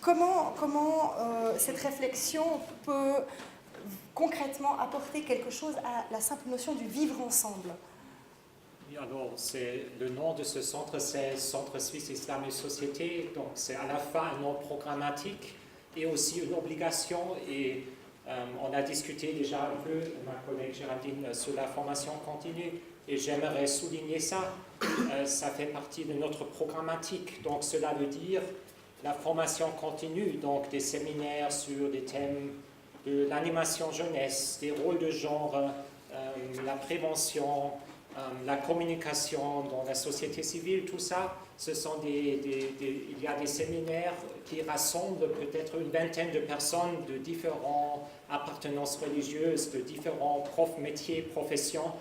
Comment cette réflexion peut concrètement apporter quelque chose à la simple notion du vivre ensemble? Oui, alors, le nom de ce centre, c'est Centre Suisse Islam et Société, donc c'est à la fois un nom programmatique et aussi une obligation. Et on a discuté déjà un peu, ma collègue Géraldine, sur la formation continue, et j'aimerais souligner ça. Ça fait partie de notre programmatique, donc cela veut dire la formation continue, donc des séminaires sur des thèmes de l'animation jeunesse, des rôles de genre, la prévention, la communication dans la société civile, tout ça, ce sont il y a des séminaires qui rassemblent peut-être une vingtaine de personnes de différentes appartenances religieuses, de différents profs, métiers, professions,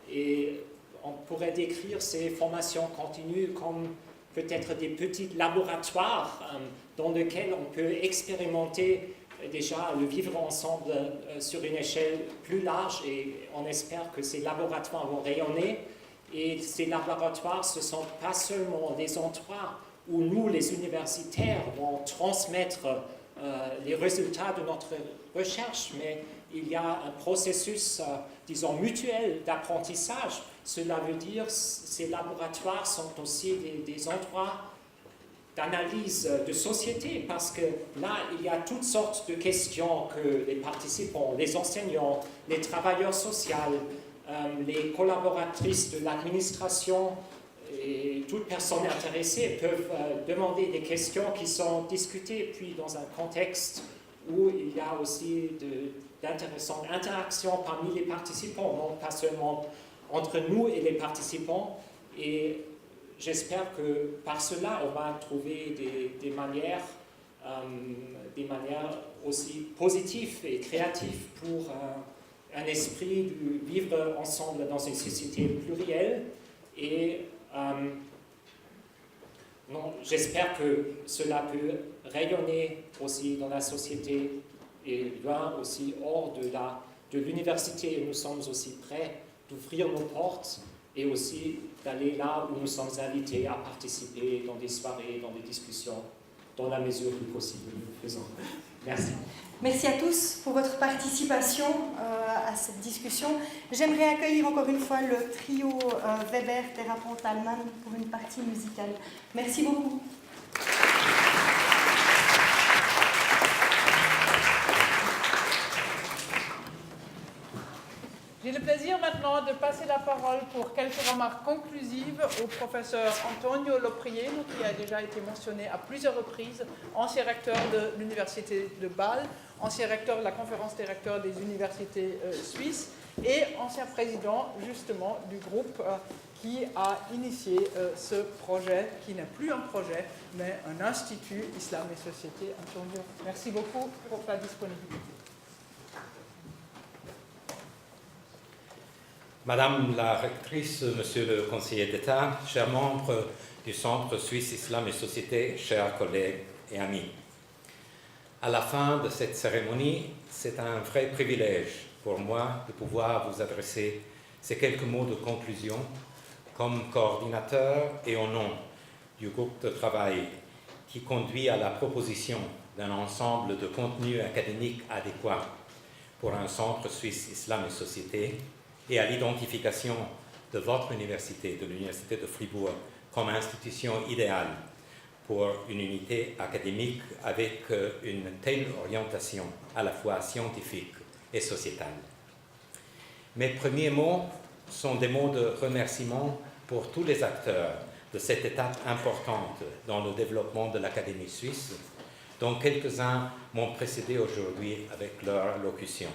et on pourrait décrire ces formations continues comme peut-être des petits laboratoires dans lesquels on peut expérimenter déjà le vivre ensemble sur une échelle plus large, et on espère que ces laboratoires vont rayonner. Et ces laboratoires, ce ne sont pas seulement des endroits où nous, les universitaires, vont transmettre les résultats de notre recherche, mais il y a un processus, disons, mutuel d'apprentissage. Cela veut dire que ces laboratoires sont aussi des endroits d'analyse de société, parce que là, il y a toutes sortes de questions que les participants, les enseignants, les travailleurs sociaux, les collaboratrices de l'administration et toute personne intéressée peuvent demander des questions qui sont discutées, puis dans un contexte où il y a aussi d'intéressantes interactions parmi les participants, non pas seulement entre nous et les participants. Et j'espère que par cela, on va trouver des manières aussi positives et créatives pour un esprit de vivre ensemble dans une société plurielle. Et j'espère que cela peut rayonner aussi dans la société et loin aussi hors de l'université. Nous sommes aussi prêts d'ouvrir nos portes et aussi d'aller là où nous sommes invités à participer dans des soirées, dans des discussions, dans la mesure du possible. Nous faisons. Merci. Merci à tous pour votre participation à cette discussion. J'aimerais accueillir encore une fois le trio Weber, Thérapeute Allemand pour une partie musicale. Merci beaucoup. J'ai le plaisir maintenant de passer la parole pour quelques remarques conclusives au professeur Antonio Loprieno, qui a déjà été mentionné à plusieurs reprises, ancien recteur de l'Université de Bâle, ancien recteur de la conférence des recteurs des universités suisses et ancien président justement du groupe qui a initié ce projet, qui n'est plus un projet, mais un institut Islam et Société. Antonio, merci beaucoup pour ta disponibilité. Madame la rectrice, Monsieur le conseiller d'État, chers membres du Centre Suisse Islam et Société, chers collègues et amis. À la fin de cette cérémonie, c'est un vrai privilège pour moi de pouvoir vous adresser ces quelques mots de conclusion comme coordinateur et au nom du groupe de travail qui conduit à la proposition d'un ensemble de contenus académiques adéquats pour un Centre Suisse Islam et Société et à l'identification de votre université, de l'Université de Fribourg, comme institution idéale pour une unité académique avec une telle orientation à la fois scientifique et sociétale. Mes premiers mots sont des mots de remerciement pour tous les acteurs de cette étape importante dans le développement de l'Académie suisse, dont quelques-uns m'ont précédé aujourd'hui avec leur allocution.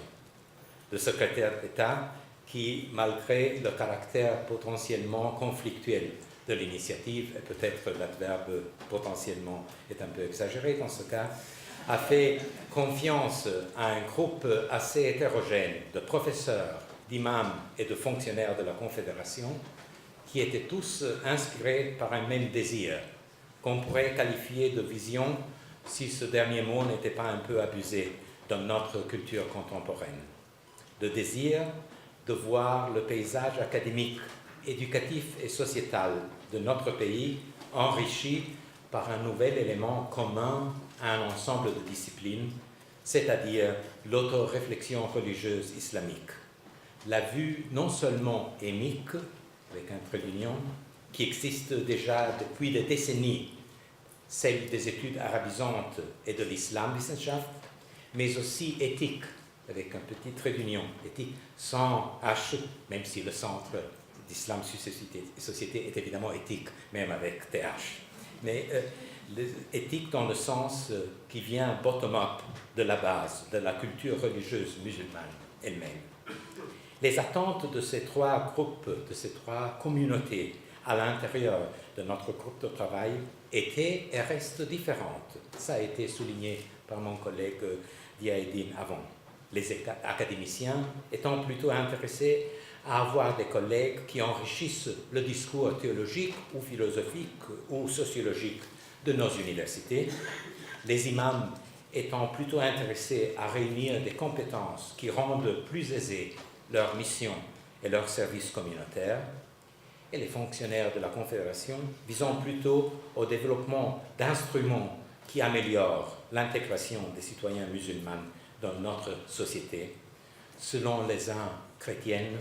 Le secrétaire d'État qui, malgré le caractère potentiellement conflictuel de l'initiative, et peut-être l'adverbe potentiellement est un peu exagéré dans ce cas, a fait confiance à un groupe assez hétérogène de professeurs, d'imams et de fonctionnaires de la Confédération qui étaient tous inspirés par un même désir, qu'on pourrait qualifier de vision si ce dernier mot n'était pas un peu abusé dans notre culture contemporaine. Le désir de voir le paysage académique, éducatif et sociétal de notre pays enrichi par un nouvel élément commun à un ensemble de disciplines, c'est-à-dire l'autoréflexion religieuse islamique. La vue non seulement émique, avec un trait d'union, qui existe déjà depuis des décennies, celle des études arabisantes et de l'islamwissenschaft, mais aussi éthique, avec un petit trait d'union, éthique sans H, même si le centre d'Islam, Société est évidemment éthique, même avec TH. Mais éthique dans le sens qui vient bottom-up de la base, de la culture religieuse musulmane elle-même. Les attentes de ces trois groupes, de ces trois communautés à l'intérieur de notre groupe de travail étaient et restent différentes. Ça a été souligné par mon collègue Diaedine avant. Les académiciens étant plutôt intéressés à avoir des collègues qui enrichissent le discours théologique ou philosophique ou sociologique de nos universités, les imams étant plutôt intéressés à réunir des compétences qui rendent plus aisées leur mission et leur service communautaire, et les fonctionnaires de la Confédération visant plutôt au développement d'instruments qui améliorent l'intégration des citoyens musulmans dans notre société, selon les uns chrétiennes,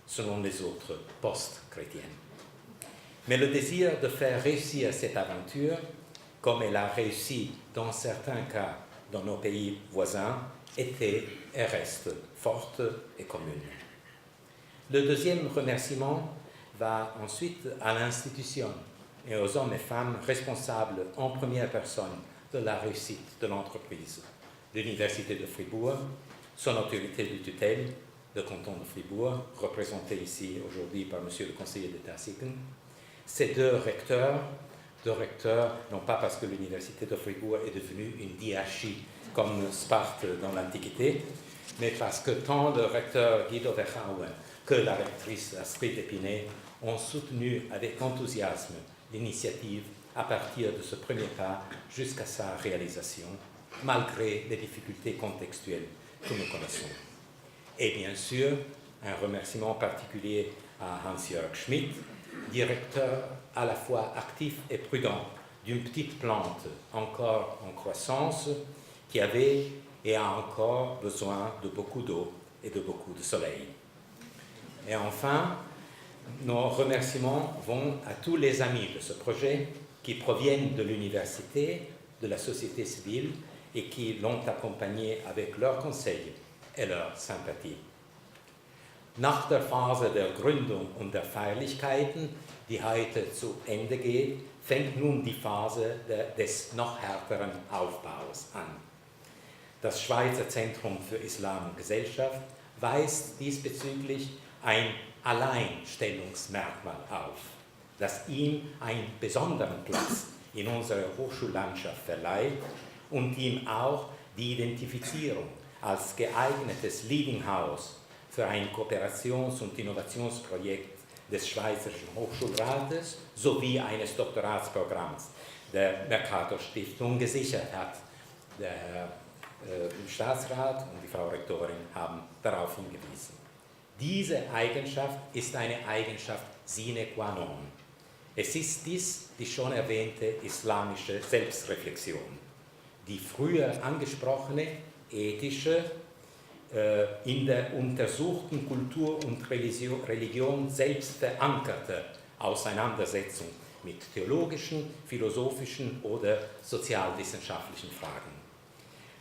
selon les autres post-chrétiennes. Mais le désir de faire réussir cette aventure, comme elle a réussi dans certains cas dans nos pays voisins, était et reste forte et commune. Le deuxième remerciement va ensuite à l'institution et aux hommes et femmes responsables en première personne de la réussite de l'entreprise. L'Université de Fribourg, son autorité de tutelle, le canton de Fribourg, représenté ici aujourd'hui par Monsieur le conseiller d'État Sicken, ces deux recteurs, non pas parce que l'Université de Fribourg est devenue une diarchie comme Sparte dans l'Antiquité, mais parce que tant le recteur Guido Verhauen que la rectrice Astrid Épinay ont soutenu avec enthousiasme l'initiative à partir de ce premier pas jusqu'à sa réalisation, malgré les difficultés contextuelles que nous connaissons. Et bien sûr, un remerciement particulier à Hans-Jörg Schmidt, directeur à la fois actif et prudent d'une petite plante encore en croissance qui avait et a encore besoin de beaucoup d'eau et de beaucoup de soleil. Et enfin, nos remerciements vont à tous les amis de ce projet qui proviennent de l'université, de la société civile et qui l'ont accompagné avec leurs conseils et leur sympathie. Nach der Phase der Gründung und der Feierlichkeiten, die heute zu Ende geht, fängt nun die Phase des noch härteren Aufbaus an. Das Schweizer Zentrum für Islam und Gesellschaft weist diesbezüglich ein Alleinstellungsmerkmal auf, das ihm einen besonderen Platz in unserer Hochschullandschaft verleiht und ihm auch die Identifizierung als geeignetes Leading House für ein Kooperations- und Innovationsprojekt des Schweizerischen Hochschulrates sowie eines Doktoratsprogramms der Mercator Stiftung gesichert hat. Der Herr Staatsrat und die Frau Rektorin haben darauf hingewiesen. Diese Eigenschaft ist eine Eigenschaft sine qua non. Es ist dies die schon erwähnte islamische Selbstreflexion, die früher angesprochene ethische, in der untersuchten Kultur und Religion selbst verankerte Auseinandersetzung mit theologischen, philosophischen oder sozialwissenschaftlichen Fragen.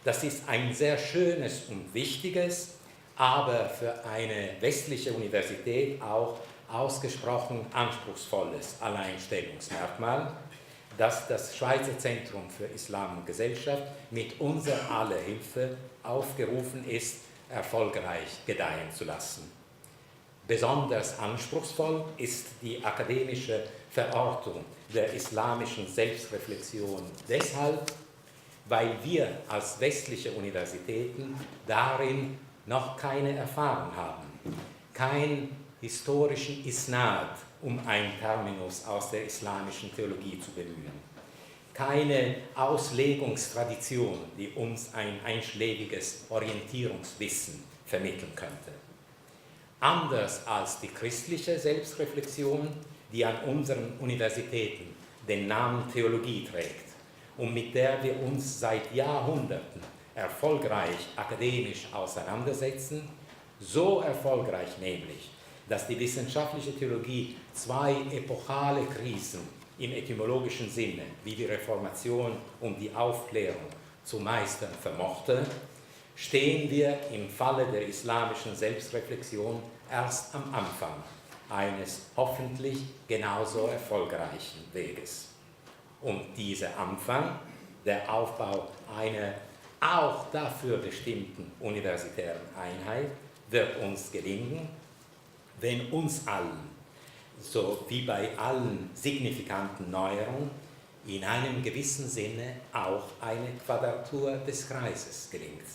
Das ist ein sehr schönes und wichtiges, aber für eine westliche Universität auch ausgesprochen anspruchsvolles Alleinstellungsmerkmal, dass das Schweizer Zentrum für Islam und Gesellschaft mit unserer aller Hilfe aufgerufen ist, erfolgreich gedeihen zu lassen. Besonders anspruchsvoll ist die akademische Verortung der islamischen Selbstreflexion deshalb, weil wir als westliche Universitäten darin noch keine Erfahrung haben, keinen historischen Isnad, um einen Terminus aus der islamischen Theologie zu bemühen, keine Auslegungstradition, die uns ein einschlägiges Orientierungswissen vermitteln könnte. Anders als die christliche Selbstreflexion, die an unseren Universitäten den Namen Theologie trägt und mit der wir uns seit Jahrhunderten erfolgreich akademisch auseinandersetzen, so erfolgreich nämlich, dass die wissenschaftliche Theologie zwei epochale Krisen im etymologischen Sinne, wie die Reformation und die Aufklärung, zu meistern vermochte, stehen wir im Falle der islamischen Selbstreflexion erst am Anfang eines hoffentlich genauso erfolgreichen Weges. Und dieser Anfang, der Aufbau einer auch dafür bestimmten universitären Einheit, wird uns gelingen, wenn uns allen, so wie bei allen signifikanten Neuerungen, in einem gewissen Sinne auch eine Quadratur des Kreises gelingt.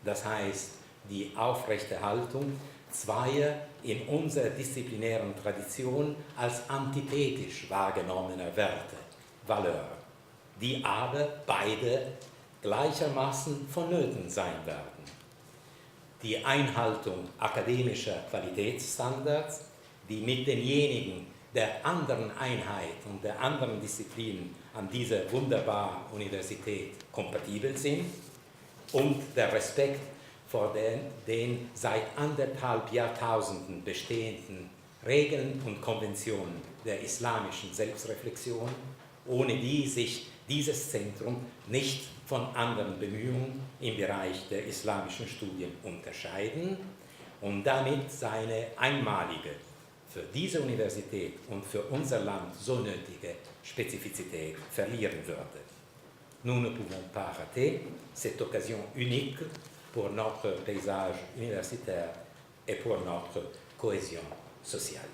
Das heißt, die Aufrechterhaltung zweier in unserer disziplinären Tradition als antithetisch wahrgenommener Werte, Valeur, die aber beide gleichermaßen vonnöten sein werden. Die Einhaltung akademischer Qualitätsstandards, die mit denjenigen der anderen Einheit und der anderen Disziplinen an dieser wunderbaren Universität kompatibel sind, und der Respekt vor den seit 1,5 Jahrtausenden bestehenden Regeln und Konventionen der islamischen Selbstreflexion, ohne die sich dieses Zentrum nicht von anderen Bemühungen im Bereich der islamischen Studien unterscheiden und damit seine einmalige, für diese Universität und für unser Land so nötige Spezifizität verlieren würde. Nous ne pouvons pas rater cette occasion unique pour notre paysage universitaire et pour notre cohésion sociale.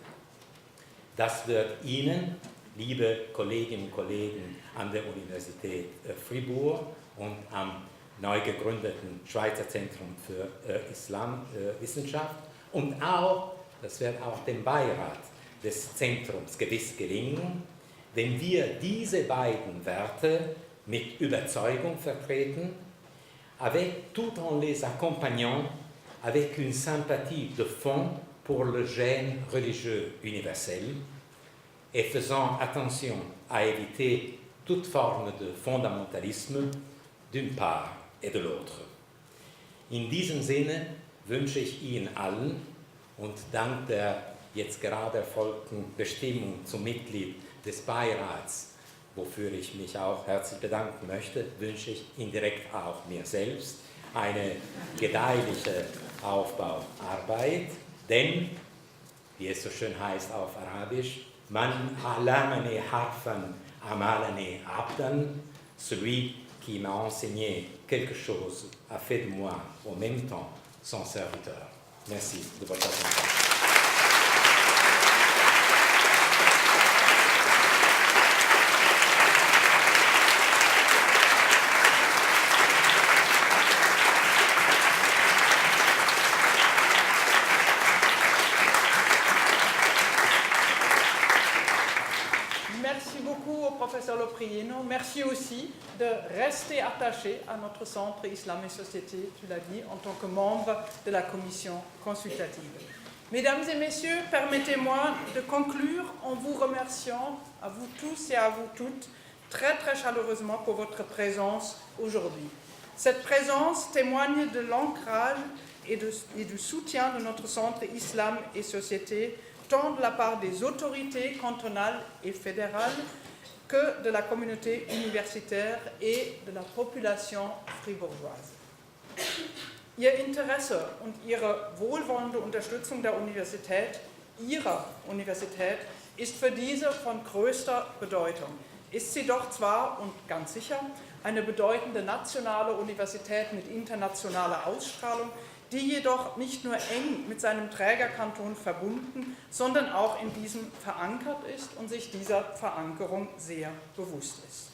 Das wird Ihnen, liebe Kolleginnen und Kollegen an der Universität Fribourg und am neu gegründeten Schweizer Zentrum für Islamwissenschaft und auch, das wird auch dem Beirat des Zentrums gewiss gelingen, wenn wir diese beiden Werte mit Überzeugung vertreten, tout en les accompagnant avec une sympathie de fond pour le gène religieux universel et faisant attention à éviter toute forme de fondamentalisme d'une part et de l'autre. In diesem Sinne wünsche ich Ihnen allen und dank der jetzt gerade erfolgten Bestimmung zum Mitglied des Beirats, wofür ich mich auch herzlich bedanken möchte, wünsche ich indirekt auch mir selbst eine gedeihliche Aufbauarbeit, denn, wie es so schön heißt auf Arabisch, Man alamani harfan amalani abdan, celui qui m'a enseigné quelque chose a fait de moi en même temps son serviteur. Merci de votre attention. Professeur Loprieno, merci aussi de rester attaché à notre centre Islam et Société, tu l'as dit, en tant que membre de la commission consultative. Mesdames et messieurs, permettez-moi de conclure en vous remerciant, à vous tous et à vous toutes, très très chaleureusement pour votre présence aujourd'hui. Cette présence témoigne de l'ancrage et du soutien de notre centre Islam et Société tant de la part des autorités cantonales et fédérales que de la communauté universitaire et de la population fribourgeoise. Ihr Interesse und Ihre wohlwollende Unterstützung der Universität, Ihrer Universität, ist für diese von größter Bedeutung. Ist sie doch zwar und ganz sicher eine bedeutende nationale Universität mit internationaler Ausstrahlung, die jedoch nicht nur eng mit seinem Trägerkanton verbunden, sondern auch in diesem verankert ist und sich dieser Verankerung sehr bewusst ist.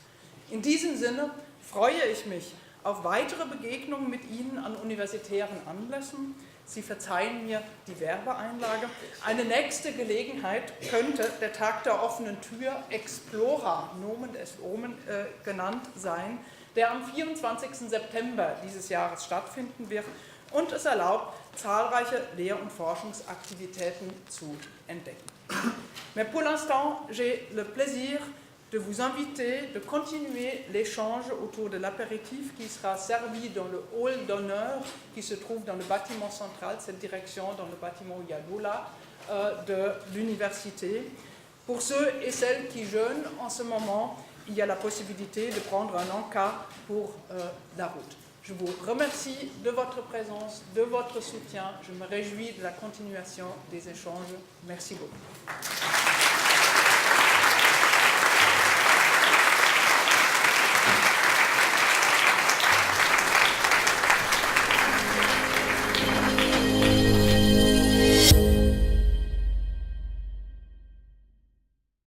In diesem Sinne freue ich mich auf weitere Begegnungen mit Ihnen an universitären Anlässen. Sie verzeihen mir die Werbeeinlage. Eine nächste Gelegenheit könnte der Tag der offenen Tür, Explora, Nomen des Omen genannt sein, der am 24. September dieses Jahres stattfinden wird und es erlaubt, zahlreiche Lehr- und Forschungsaktivitäten zu entdecken. Mais pour l'instant, j'ai le plaisir de vous inviter de continuer l'échange autour de l'apéritif qui sera servi dans le hall d'honneur qui se trouve dans le bâtiment central, cette direction dans le bâtiment où il y a l'aula de l'université. Pour ceux et celles qui jeûnent en ce moment, il y a la possibilité de prendre un encas pour la route. Je vous remercie de votre présence, de votre soutien. Je me réjouis de la continuation des échanges. Merci beaucoup.